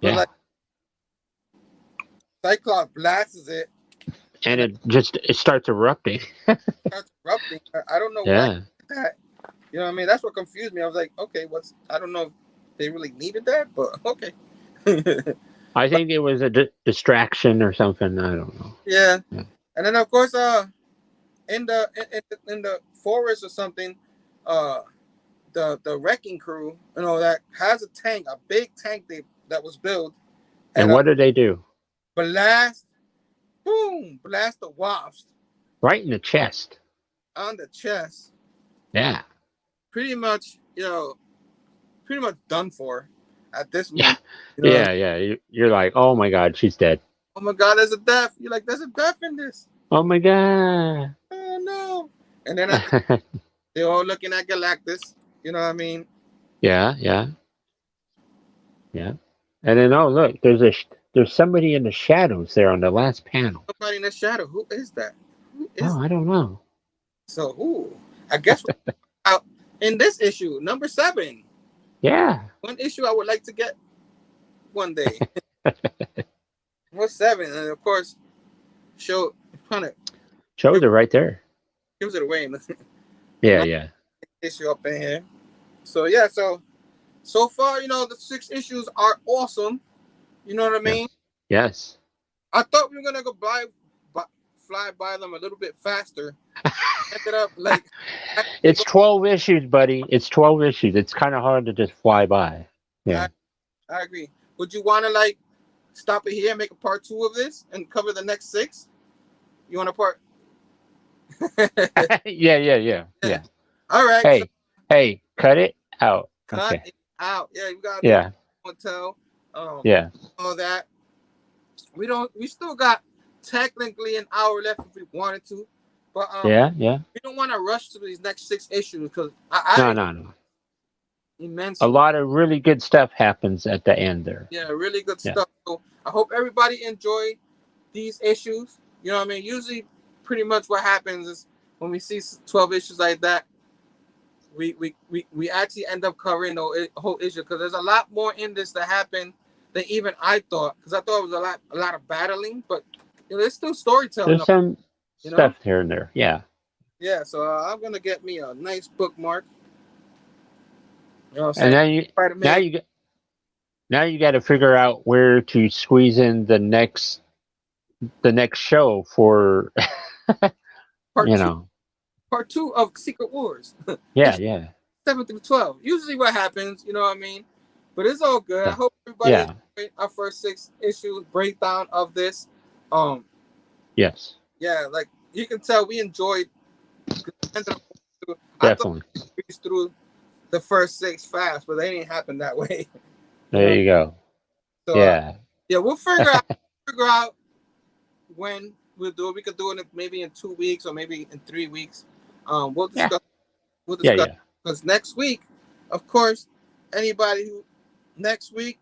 but
Yeah,
like Cyclops blasts it,
and
and it
it starts erupting.
starts erupting. I don't know why
Yeah.
that. You know what I mean? That's what confused me. I was like, okay, I don't know if they really needed that, but okay.
I think it was a distraction or something. I don't know.
Yeah.
Yeah.
And then of course, in the forest or something, uh, the wrecking crew, that has a tank, a big tank that was built,
And
and
what did they do?
blast, boom, blast the wasp
Right in the chest.
on the chest.
Yeah.
pretty much, pretty much done for at this
Yeah.
moment. You know,
Yeah. You're like, oh my God, she's dead.
oh my God, there's a death. You're like, there's a death in this.
Oh my God.
Oh no. And then they're all looking at Galactus. You know what I mean?
Yeah. And then, oh look, there's somebody in the shadows there on the last panel.
Somebody in the shadow. Who is that? Who is
Oh, I don't know.
so? Who? I guess we're out in this issue, number 7.
Yeah.
One issue I would like to get one day. What's 7? And of course, show kind of
Shows it right there.
gives it away in the
Yeah.
issue up in here. So yeah, so far, the 6 issues are awesome. You know what I mean?
Yes.
I thought we were gonna go fly by them a little bit faster. Ended up like
It's 12 issues, buddy. It's 12 issues. It's kind of hard to just fly by. Yeah.
I agree. Would you want to like stop it here and make a part 2 of this and cover the next 6? You want a part?
Yeah.
All right.
Hey, cut it out.
Cut
Okay.
it out. Yeah, you got hotel.
Yeah.
All that. We still got technically an hour left if we wanted to, but
Yeah.
we don't want to rush to these next 6 issues because
No.
Immense.
A lot of really good stuff happens at the end there.
Yeah, really good stuff. So I hope everybody enjoyed these issues. You know what I mean? Usually, pretty much what happens is when we see 12 issues like that, we actually end up covering the whole issue because there's a lot more in this that happened than even I thought. Because I thought it was a lot of battling, but there's still storytelling.
There's some stuff here and there. Yeah.
Yeah. So I'm gonna get me a nice bookmark. You know what I'm
saying? And now you got to figure out where to squeeze in the next show for
part 2 of Secret Wars.
Yeah.
7 through 12. Usually what happens, you know what I mean? But it's all good. I hope everybody enjoyed our first 6 issues breakdown of this.
Yes.
Yeah, like you can tell we enjoyed
definitely
through the first 6 fast, but they didn't happen that way.
There you go.
So,
yeah,
we'll figure out when we'll do it. We could do it maybe in 2 weeks or maybe in 3 weeks. We'll discuss. We'll discuss because next week, of course, anybody who next week,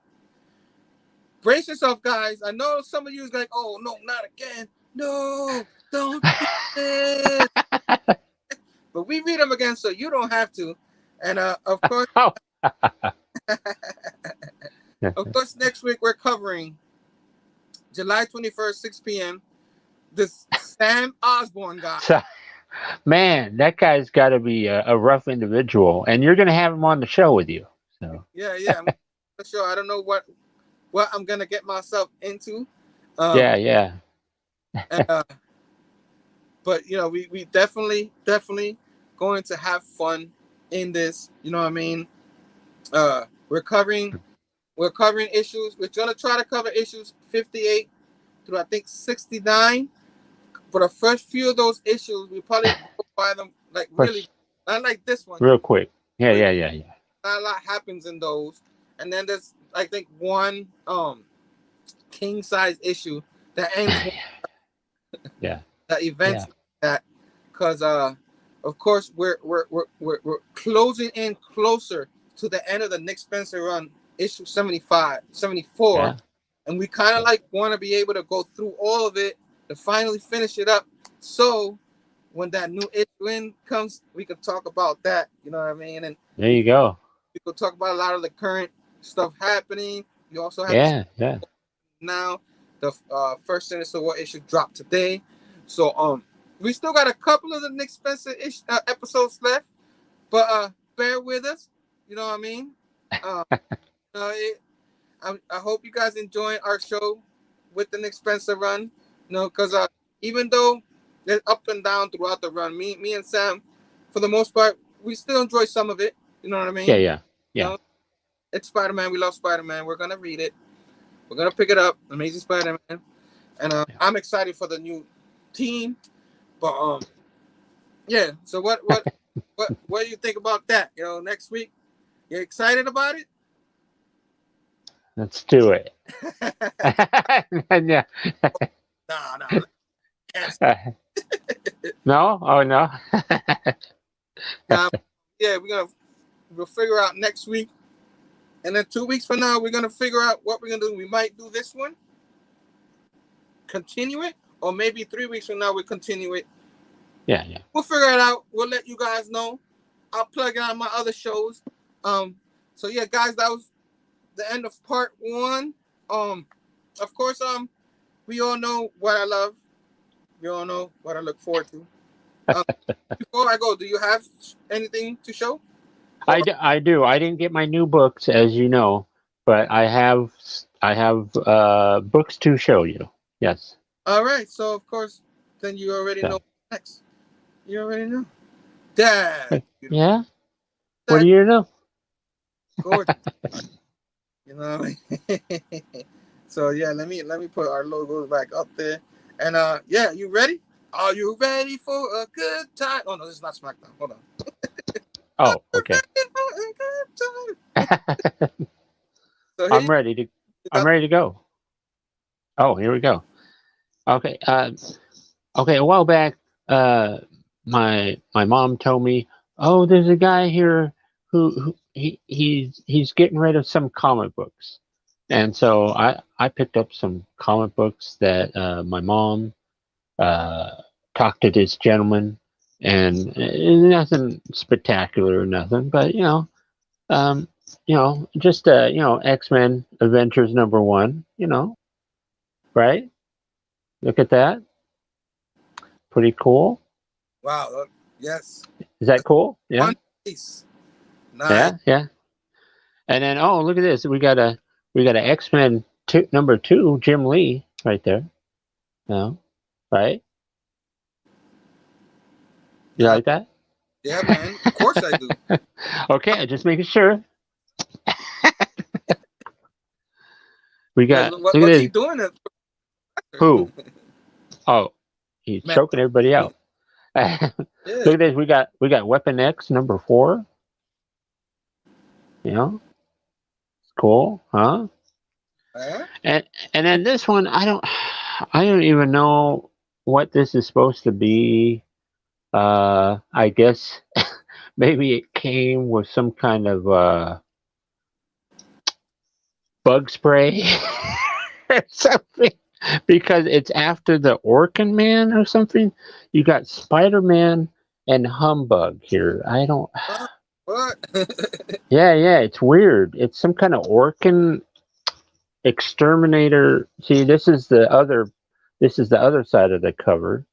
brace yourself, guys. I know some of you is like, oh no, not again. No, don't do this. But we read them again, so you don't have to. And of course, of course, next week we're covering July 21st, 6 p.m. This Sam Osborne guy.
Man, that guy's got to be a rough individual, and you're going to have him on the show with you. So
yeah. I'm sure. I don't know what I'm going to get myself into.
Yeah.
But we definitely going to have fun in this. You know what I mean? We're covering issues. We're gonna try to cover issues 58 through I think 69. For the first few of those issues, we probably go by them like really not like this one.
Real quick. Yeah.
Not a lot happens in those. And then there's I think one king size issue that ends
yeah.
The events that because of course we're closing in closer to the end of the Nick Spencer run, issue 74, and we kind of like want to be able to go through all of it to finally finish it up. So when that new issue in comes, we can talk about that. You know what I mean? And
there you go.
We could talk about a lot of the current stuff happening. You also have now the first Sinister War issue dropped today. So we still got a couple of the Nick Spencer episodes left, but bear with us. You know what I mean? I hope you guys enjoying our show with the Nick Spencer run. Because even though they're up and down throughout the run, me and Sam, for the most part, we still enjoy some of it. You know what I mean?
Yeah.
It's Spider-Man. We love Spider-Man. We're gonna read it. We're gonna pick it up. Amazing Spider-Man, and I'm excited for the new team. But So what what do you think about that? Next week, you excited about it?
Let's do it. Yeah.
No,
No? Oh, no?
yeah, we'll figure out next week, and then 2 weeks from now, we're gonna figure out what we're gonna do. We might do this one, continue it, or maybe 3 weeks from now we continue it.
Yeah.
We'll figure it out. We'll let you guys know. I'll plug it on my other shows. So yeah, guys, that was the end of part 1. Of course, we all know what I love. We all know what I look forward to. Before I go, do you have anything to show?
I do. I didn't get my new books, as you know, but I have books to show you. Yes.
All right. So of course, then you already
Yeah.
know what's next. You already know. Dad.
Yeah. What do you know?
Gorgeous. You know what I mean? So yeah, let me put our logos back up there. And yeah, you ready? Are you ready for a good time? Oh no, this is not SmackDown. Hold on.
Oh, okay.
So
I'm ready to go. Oh, here we go. Okay. Okay. A while back, my mom told me, oh, there's a guy here who he's getting rid of some comic books, and so I picked up some comic books that my mom talked to this gentleman, and nothing spectacular or nothing, but just X-Men Adventures #1, right? Look at that. Pretty cool.
wow. Yes.
Is that cool? Yeah.
Nice. Nice.
Yeah. And then look at this. We got a X-Men #2, Jim Lee, right there. No, right? You like that?
Yeah, man. Of course I do.
Okay, just making sure. We got.
What's
Look at
he
this.
doing?
Who? Oh, he's
Man.
choking everybody out.
Yeah.
Look at this. We got Weapon X #4. It's cool, huh? And then this one, I don't even know what this is supposed to be. I guess maybe it came with some kind of bug spray or something, because it's after the Orkin Man or something. You got Spider-Man and Humbug here. I don't.
What?
Yeah, it's weird. It's some kind of Orkin exterminator. See, this is the other side of the cover.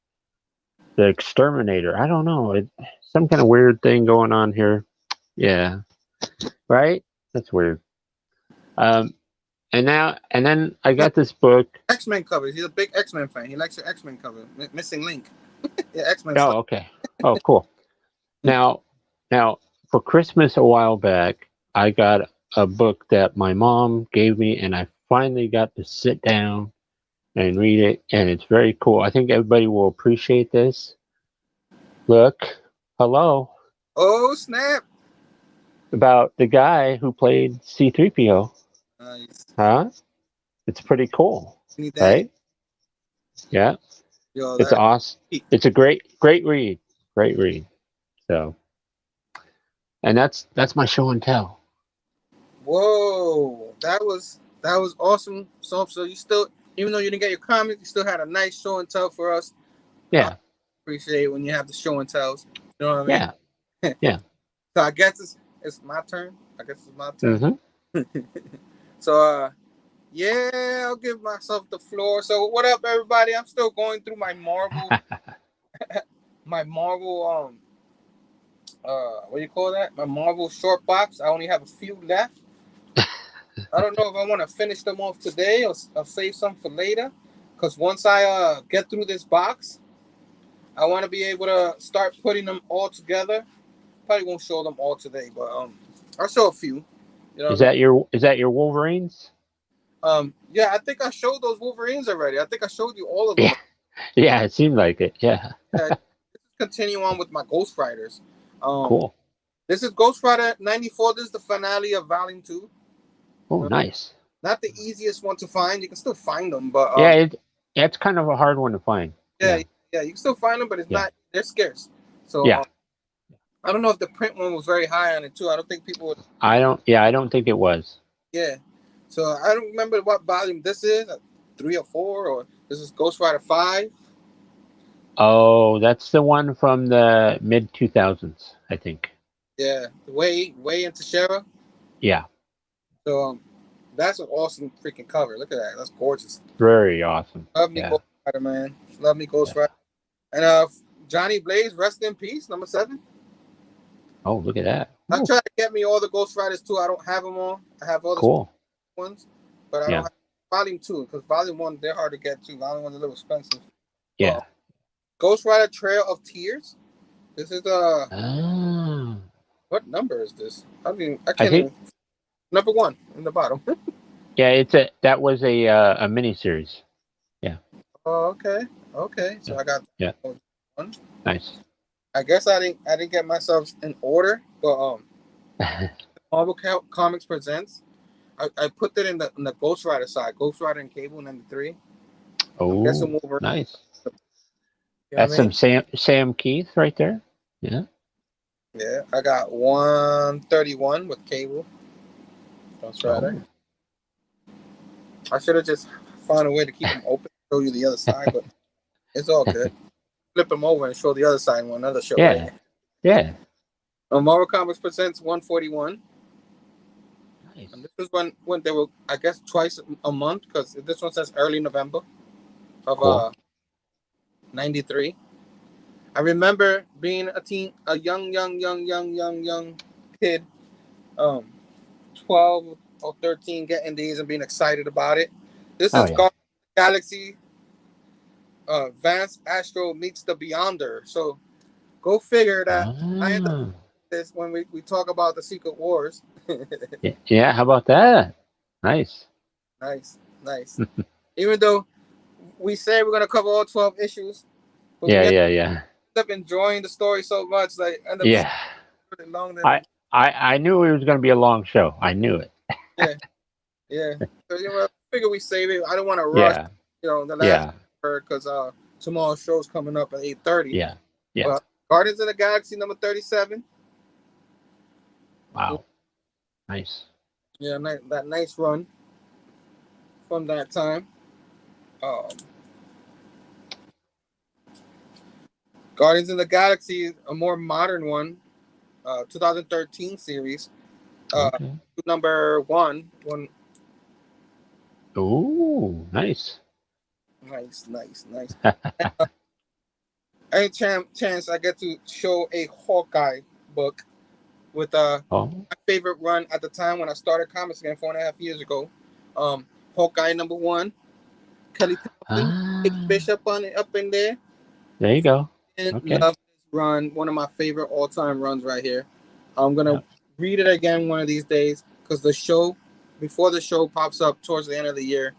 The exterminator. I don't know. Some kind of weird thing going on here. Yeah. Right? That's weird. And then I got this book.
X-Men covers. He's a big X-Men fan. He likes your X-Men cover. Missing Link. Yeah, X-Men.
Oh, okay. Oh, cool. Now, for Christmas a while back, I got a book that my mom gave me, and I finally got to sit down and read it, and it's very cool. I think everybody will appreciate this. Look, hello.
Oh, snap.
About the guy who played C-3PO.
Nice.
Huh? It's pretty cool, right? Yeah.
Yo,
it's awesome. It's a great read. Great read. So, and that's my show and tell.
Whoa, that was awesome. So you still, even though you didn't get your comic, you still had a nice show and tell for us.
Yeah.
I appreciate it when you have the show and tells. You know what I mean?
Yeah. Yeah.
So I guess it's my turn. Mm-hmm. So yeah, I'll give myself the floor. So what up, everybody? I'm still going through my Marvel what do you call that? My Marvel short box. I only have a few left. I don't know if I want to finish them off today or I'll save some for later. Because once I get through this box, I want to be able to start putting them all together. Probably won't show them all today, but I'll show a few. You know
is that your Wolverines?
Yeah, I think I showed those Wolverines already. I think I showed you all of them.
Yeah, it seemed like it. Yeah.
Continue on with my Ghost Riders.
Cool.
This is Ghost Rider 94. This is the finale of Volume 2.
Oh, nice.
Not the easiest one to find. You can still find them, but
it's kind of a hard one to find.
yeah, you can still find them, but it's not. They're scarce. So I don't know if the print one was very high on it too. I don't think people would.
I don't think it was.
Yeah. So I don't remember what volume this is. 3 or 4, or this is Ghost Rider 5.
Oh, that's the one from the mid 2000s, I think.
Yeah, way into Shara.
Yeah.
So that's an awesome freaking cover. Look at that. That's gorgeous.
Very awesome.
Love me Ghost Rider, man. Love me Ghost Rider. And Johnny Blaze, rest in peace, number 7.
Oh, look at that.
I tried to get me all the Ghost Riders too. I don't have them all. I have all the ones, but I don't have Volume 2 because Volume 1 they're hard to get too. Volume 1's a little expensive.
Yeah.
Ghost Rider Trail of Tears. This is what number is this? I mean, I can't even. Number 1 in the bottom.
Yeah, that was a mini series. Yeah.
Oh, okay. So I got one.
Nice.
I guess I didn't get myself in order, but Marvel Comics Presents. I put that in the Ghost Rider side. Ghost Rider and Phable number 3.
Oh, nice.
You know
That's some Sam Keith right there. Yeah.
Yeah, I got 131 with Phable. Ghost Rider. I should have just found a way to keep them open, show you the other side, but it's all good. Flip them over and show the other side in another show.
Yeah.
Right?
Yeah.
Marvel Comics Presents 141.
Nice.
And this is when they were, I guess, twice a month, because this one says early November of 93. I remember being a young kid, 12 or 13, getting these and being excited about it. This is Galaxy Vance Astro meets the Beyonder. So go figure that I end up this when we talk about the Secret Wars.
Yeah, how about that? Nice.
Even though we say we're gonna cover all 12 issues, but we end up enjoying the story so much, like end up long than
I knew it was gonna be a long show. I knew it.
Yeah. So I figure we save it. I don't want to rush. The last because tomorrow's show's coming up at 8:30.
Yeah.
Guardians of the Galaxy number 37.
Wow. Nice.
Yeah, that nice run from that time. Guardians of the Galaxy, a more modern one, 2013 series. Number 1.
Oh, nice.
Nice. Any chance I get to show a Hawkeye book with my favorite run at the time when I started comics again 4.5 years ago. Hawkeye number 1. Kelly Thompson, Bishop up in there.
There you go.
And love this run. One of my favorite all-time runs right here. I'm gonna read it again one of these days because before the show pops up towards the end of the year,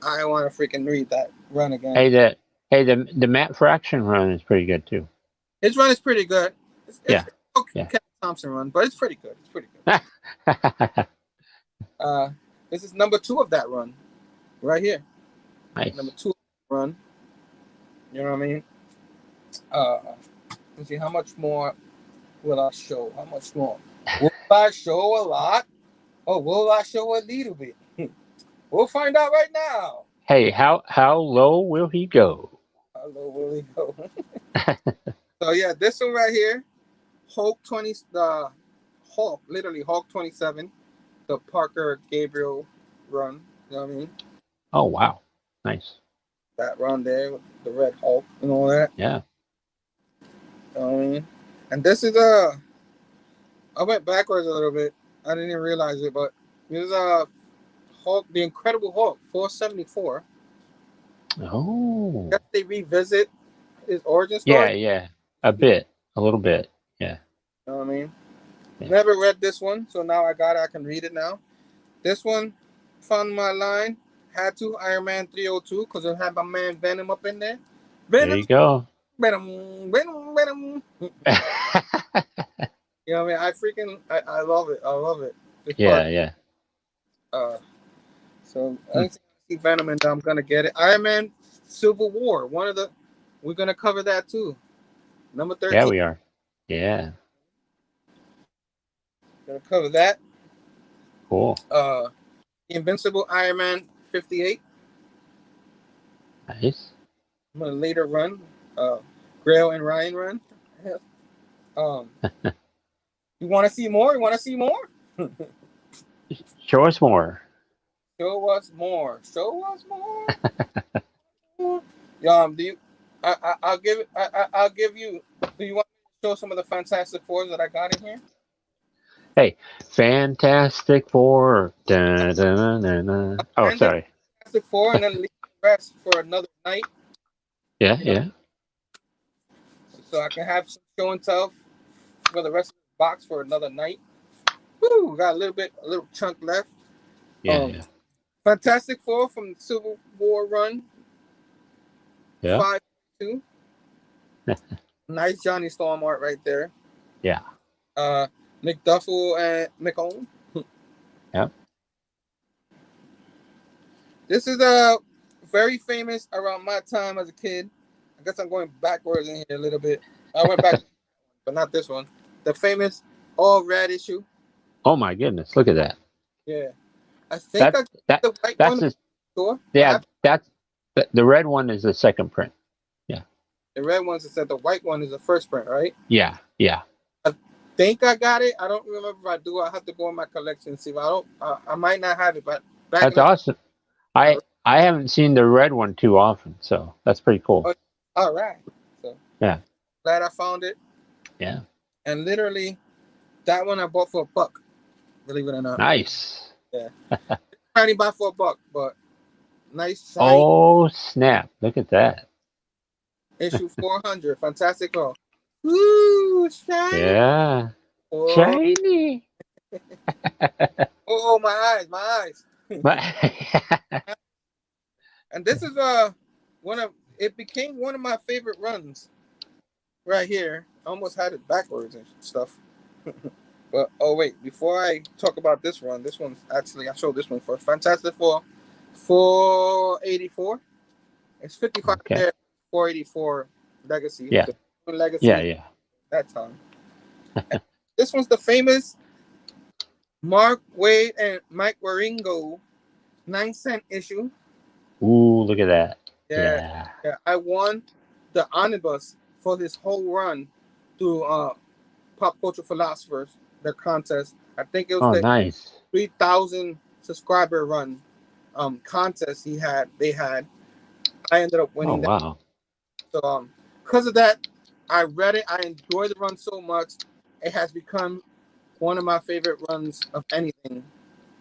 I want to freaking read that run again.
The Matt Fraction run is pretty good too.
His run is pretty good. It's Kelly Thompson run, but it's pretty good. This is number 2 of that run, right here.
Nice.
Number 2 run. You know what I mean? Let's see, how much more will I show? How much more? Will I show a lot? Or will I show a little bit? We'll find out right now.
Hey, how low will he go?
How low will he go? So yeah, this one right here, literally Hulk 27, the Parker Gabriel run. You know what I mean?
Oh wow, nice.
That run there with the Red Hulk and all that.
Yeah.
You know what I mean? And this is I went backwards a little bit. I didn't even realize it, but this is Hulk, the Incredible Hulk, 474.
Oh.
I guess they revisit his origin story.
Yeah. A little bit. Yeah.
You know what I mean? Yeah. Never read this one, so now I can read it now. This one, found my line, had to, Iron Man 302, because it had my man Venom up in there.
There you go.
Venom. You know what I mean? I love it. I love it. This
Yeah,
part.
yeah.
So anything I see Venom and I'm gonna get it. Iron Man Civil War. We're gonna cover that too. Number
Yeah,
13.
we are. Yeah.
Gonna cover that.
Cool.
Invincible Iron Man 58.
Nice.
I'm gonna later run. Grail and Ryan run. Um, you want to see more? You want to see more?
Show us more.
Show us more. Show us more. Do you? I'll give it. I'll give you. Do you want to show some of the Fantastic Fours that I got in here?
Hey, Fantastic Four. Dun, dun, dun, dun. Oh,
And the
sorry.
Fantastic Four, and then leave the rest for another night.
Yeah,
You know,
yeah.
so I can have some show and tell for the rest of the box for another night. Woo! Got a little chunk left.
Yeah, yeah.
Fantastic Four from the Civil War run.
Yeah.
5-2. Nice Johnny Storm art right there.
Yeah.
McDuffel and McCone.
Yep.
This is very famous around my time as a kid. I guess I'm going backwards in here a little bit. I went back, but not this one. The famous all red issue.
Oh my goodness! Look at that.
Yeah, I think I got
That
the white
that's
one.
a,
Sure.
yeah. That's the red one is the second print. Yeah.
The red ones said the white one is the first print, right?
Yeah. Yeah.
I think I got it. I don't remember if I do. I have to go in my collection and see if I don't. I might not have it, but back
That's
in the
awesome. I haven't seen the red one too often, so that's pretty cool.
all right. So
Yeah.
glad I found it.
Yeah.
And literally, that one I bought for $1. Believe it or not.
Nice.
Yeah. I only buy for $1, but nice. Shiny.
Oh snap! Look at that.
Issue 400. Fantastic. Woo! Shiny.
Yeah.
Oh,
Shiny.
oh, my eyes. And this is it became one of my favorite runs right here. I almost had it backwards and stuff. But oh wait, before I talk about this one's actually I showed this one first. Fantastic Four 484. It's 55
Okay.
there, 484 Legacy.
Yeah.
The Legacy
Yeah.
that time. This one's the famous Mark Waid and Mike Waringo 9-cent issue.
Ooh, look at that.
Yeah. I won the omnibus for this whole run through Pop Culture Philosophers, their contest. I think it was the
Nice.
3,000 subscriber run contest they had. I ended up winning that.
Wow.
So because of that, I read it. I enjoyed the run so much. It has become one of my favorite runs of anything.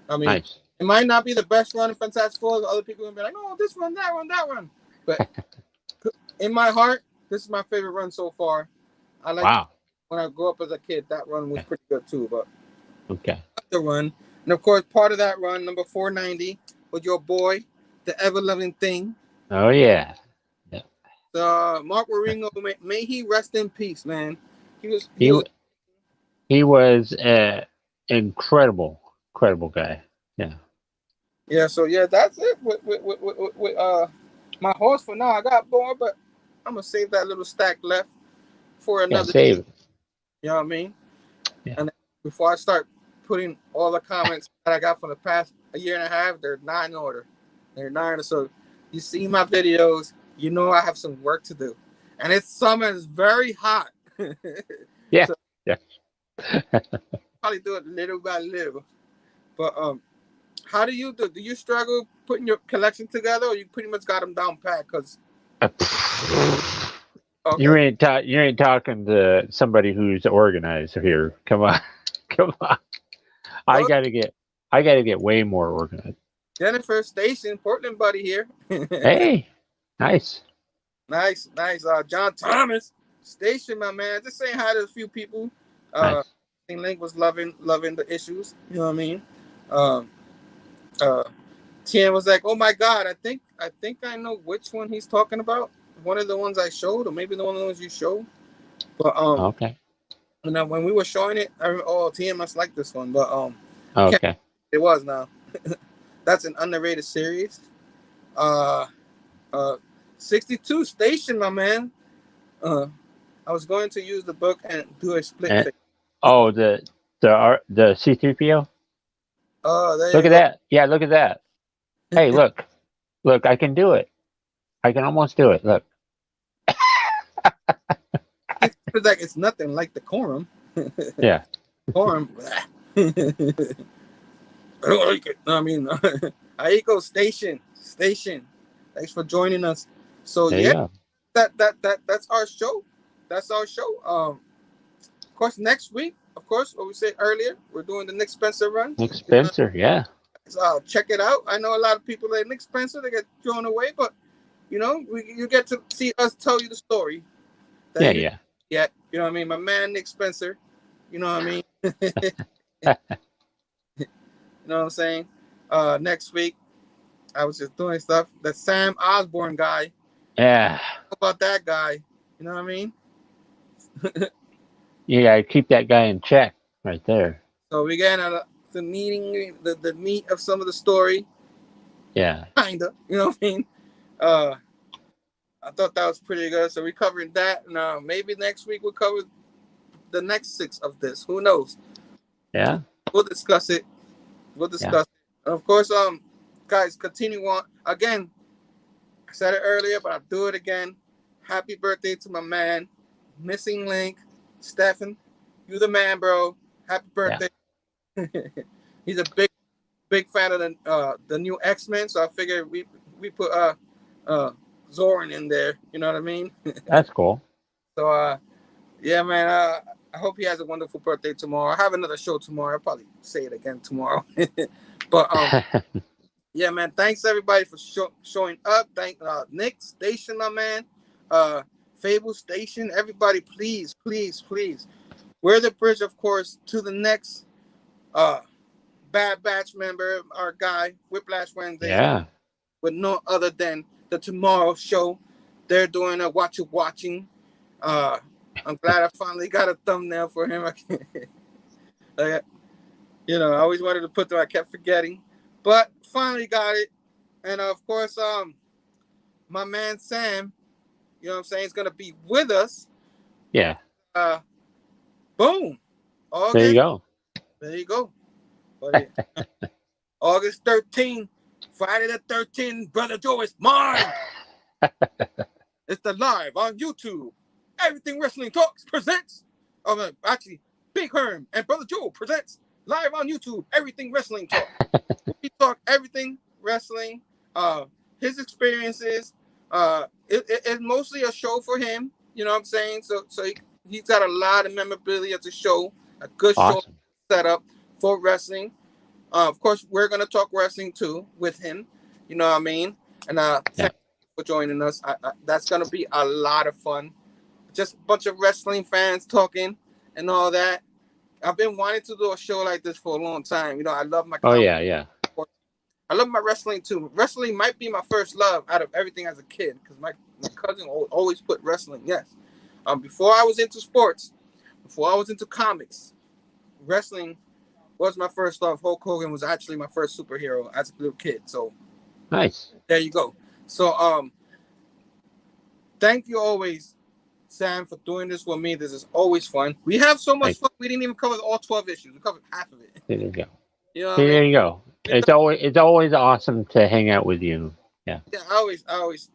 I mean,
Nice.
it might not be the best run in Fantastic Four. Other people will be like, "Oh, this one, that one." But in my heart, this is my favorite run so far. I like when I grew up as a kid. That run was pretty good too. But
okay,
the run, and of course, part of that run, number 490, was your boy, the ever loving thing.
Oh yeah.
Mark Waringo, may he rest in peace, man.
He was an incredible guy. Yeah.
Yeah. So yeah, that's it with my horse for now. I got more, but I'm gonna save that little stack left for another.
Yeah, save it.
You know what I mean?
Yeah.
And before I start putting all the comments that I got from the past a year and a half, they're not in order. So you see my videos, you know I have some work to do, and it's summer. It's very hot.
Yeah.
So
yeah.
probably do it little by little. But how do you do? Do you struggle putting your collection together, or you pretty much got them down pat? Because okay.
You ain't talking to somebody who's organized here. Come on. I gotta get way more organized.
Jennifer Station, Portland buddy here.
Hey, nice.
Nice. John Thomas Station, my man. Just saying hi to a few people.
Nice.
I think Link was loving the issues. You know what I mean? Tien was like, "Oh my God, I think I know which one he's talking about. One of the ones I showed, or maybe the one of the ones you showed." But
okay.
You know, when we were showing it, I remember, oh, TM must like this one, but can't,
Okay.
it was now. That's an underrated series. Uh, 62 Station, my man. I was going to use the book and do a split
And,
face.
oh, the C3PO.
Oh, there
Look
you
at
go.
that. Yeah, look at that. Hey, look. Look, I can do it. I can almost do it. Look.
It's like it's nothing like the Quorum.
Yeah.
Quorum. I don't like it. No, I mean, Aiko Station. Station. Thanks for joining us. So
There you
yeah,
go.
that's our show. That's our show. Of course, next week, of course, what we said earlier, we're doing the Nick Spencer run.
Nick Spencer. Yeah.
Check it out. I know a lot of people like Nick Spencer, they get thrown away, but you know, you get to see us tell you the story that
Yeah.
you
Yeah.
yet. You know what I mean? My man Nick Spencer. You know what I mean? You know what I'm saying? Next week, I was just doing stuff. The Sam Osborne guy.
Yeah.
How about that guy? You know what I mean?
You gotta keep that guy in check right there.
So we get the meeting, the meat of some of the story,
Yeah.
kinda. You know what I mean? Uh, I thought that was pretty good. So we covered that. Now maybe next week we'll cover the next 6 of this. Who knows?
Yeah.
We'll discuss it. We'll
Yeah.
discuss it. And of course, guys, continue on. Again, I said it earlier, but I'll do it again. Happy birthday to my man, Missing Link, Stefan. You the man, bro. Happy birthday. Yeah. He's a big fan of the new X-Men, so I figured we put Zoran in there. You know what I mean?
That's cool.
So yeah, man. I hope he has a wonderful birthday tomorrow. I have another show tomorrow. I'll probably say it again tomorrow. But yeah, man. Thanks everybody for showing up. Thank Nick Station, my man. Phable Station. Everybody, please, please, please. We're the bridge, of course, to the next Bad Batch member, our guy, Whiplash Wednesdays,
Yeah.
with no other than the Tomorrow Show. They're doing a watching. I'm glad I finally got a thumbnail for him. Like, you know, I always wanted to put them. I kept forgetting, but finally got it. And of course, my man Sam, you know what I'm saying, is gonna be with us.
Yeah.
Boom,
There you
August.
go.
There you go. August 13th, Friday the 13th, Brother Joe is mine. It's the live on YouTube. Everything Wrestling Talks presents. Actually, Big Herm and Brother Joe presents live on YouTube. Everything Wrestling Talk. We talk everything wrestling. His experiences. It's mostly a show for him. You know what I'm saying? So he's got a lot of memorabilia to show. A good show set up for wrestling. Of course, we're gonna talk wrestling too with him. You know what I mean? And thank you for joining us. That's gonna be a lot of fun. Just a bunch of wrestling fans talking and all that. I've been wanting to do a show like this for a long time. You know, I love my
Oh yeah, yeah.
I love my wrestling too. Wrestling might be my first love out of everything as a kid because my cousin always put wrestling. Yes. Before I was into sports, before I was into comics, wrestling was my first love. Hulk Hogan was actually my first superhero as a little kid. So
nice.
There you go. So thank you always, Sam, for doing this with me. This is always fun. We have so much fun. We didn't even cover all 12 issues. We covered half of it.
There you go.
You know what I
There
mean?
you go. It's always awesome to hang out with you. Yeah.
Yeah, I always.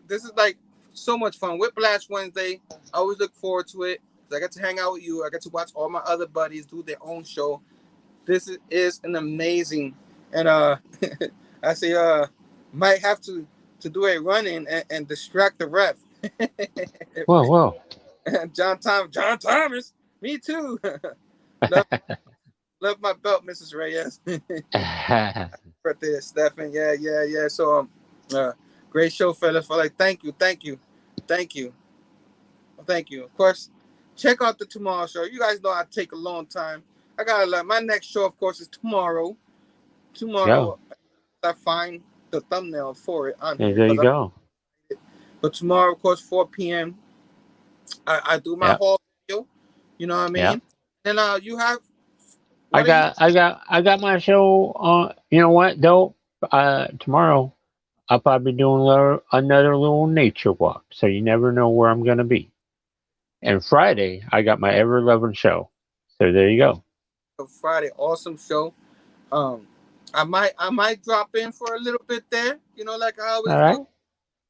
This is like so much fun. Whiplash Wednesday. I always look forward to it. I get to hang out with you. I get to watch all my other buddies do their own show. This is an amazing, and I say might have to do a run-in and distract the ref.
Whoa.
John Thomas. Me too. love my belt, Mrs. Reyes. Birthday, Stefan. Yeah. So great show, fellas. For like, thank you. Of course, check out the Tomorrow Show. You guys know I take a long time. I gotta my next show, of course, is tomorrow. I find the thumbnail for it on here.
There you go.
But tomorrow, of course, 4 p.m. I do my haul video. You know what I
Yeah.
mean? And you have
I
what are you?
got my show on. You know what though? Tomorrow I'll probably be doing another little nature walk, so you never know where I'm gonna be. And Friday I got my ever loving show. So there you go.
Friday, awesome show. Um, I might drop in for a little bit there. You know, like I always
All
do.
right.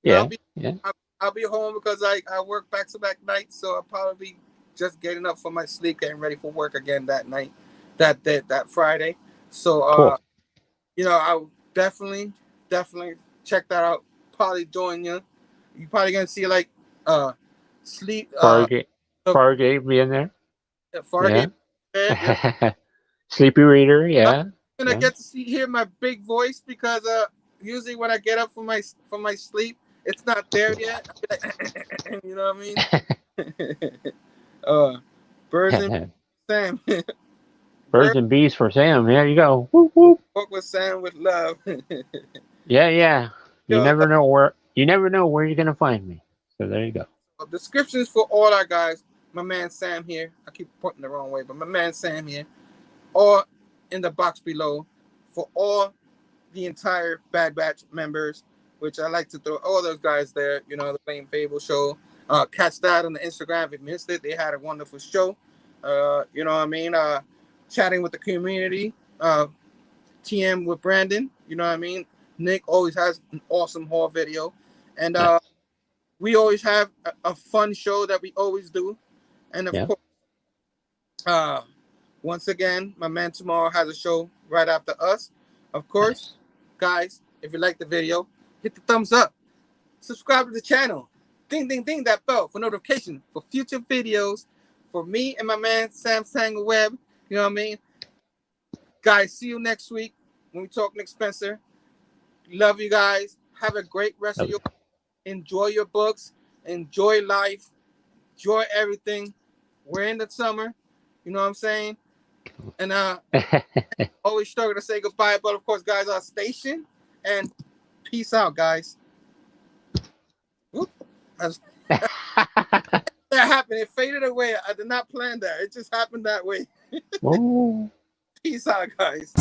You know,
Yeah. Yeah.
I'll be home because I work back to back nights, so I'll probably be just getting up for my sleep, getting ready for work again that night, that Friday. So
Cool.
I'll definitely check that out. Probably join you. You probably gonna see like sleep
Fargate.
the
Fargate being there.
Fargate.
Yeah.
Yeah.
Sleepy reader.
I'm
Yeah.
gonna
Yeah.
get to hear my big voice because usually when I get up from my sleep, it's not there yet. I'll be like, you know what I mean? Birds and Sam.
Birds
Birds
and bees for Sam. There you go. Whoop, whoop.
walk with Sam with love.
Yeah. Yeah. You
Yo,
never know where. You never know where you're gonna find me. So there you go.
descriptions for all our guys. My man Sam here. I keep pointing the wrong way, but my man Sam here. Or in the box below for all the entire Bad Batch members, which I like to throw all those guys there. You know, the Playing Phable show. Catch that on the Instagram if you missed it. They had a wonderful show. You know what I mean? Chatting with the community. TM with Brandon. You know what I mean? Nick always has an awesome haul video. And
Nice.
we always have a fun show that we always do. And of
Yeah.
course, once again, my man Chamorro has a show right after us. Of course,
Nice.
guys, if you like the video, hit the thumbs up. Subscribe to the channel. Ding, ding, ding that bell for notification for future videos for me and my man Sam Sanger Webb. You know what I mean? Guys, see you next week when we talk Nick Spencer. Love you guys. Have a great rest of
Love
your enjoy your books. Enjoy life. Enjoy everything. We're in the summer. You know what I'm saying? And always struggle to say goodbye, but of course, guys, our station and peace out, guys. Whoop. That happened. It faded away. I did not plan that. It just happened that way.
Oh.
Peace out, guys.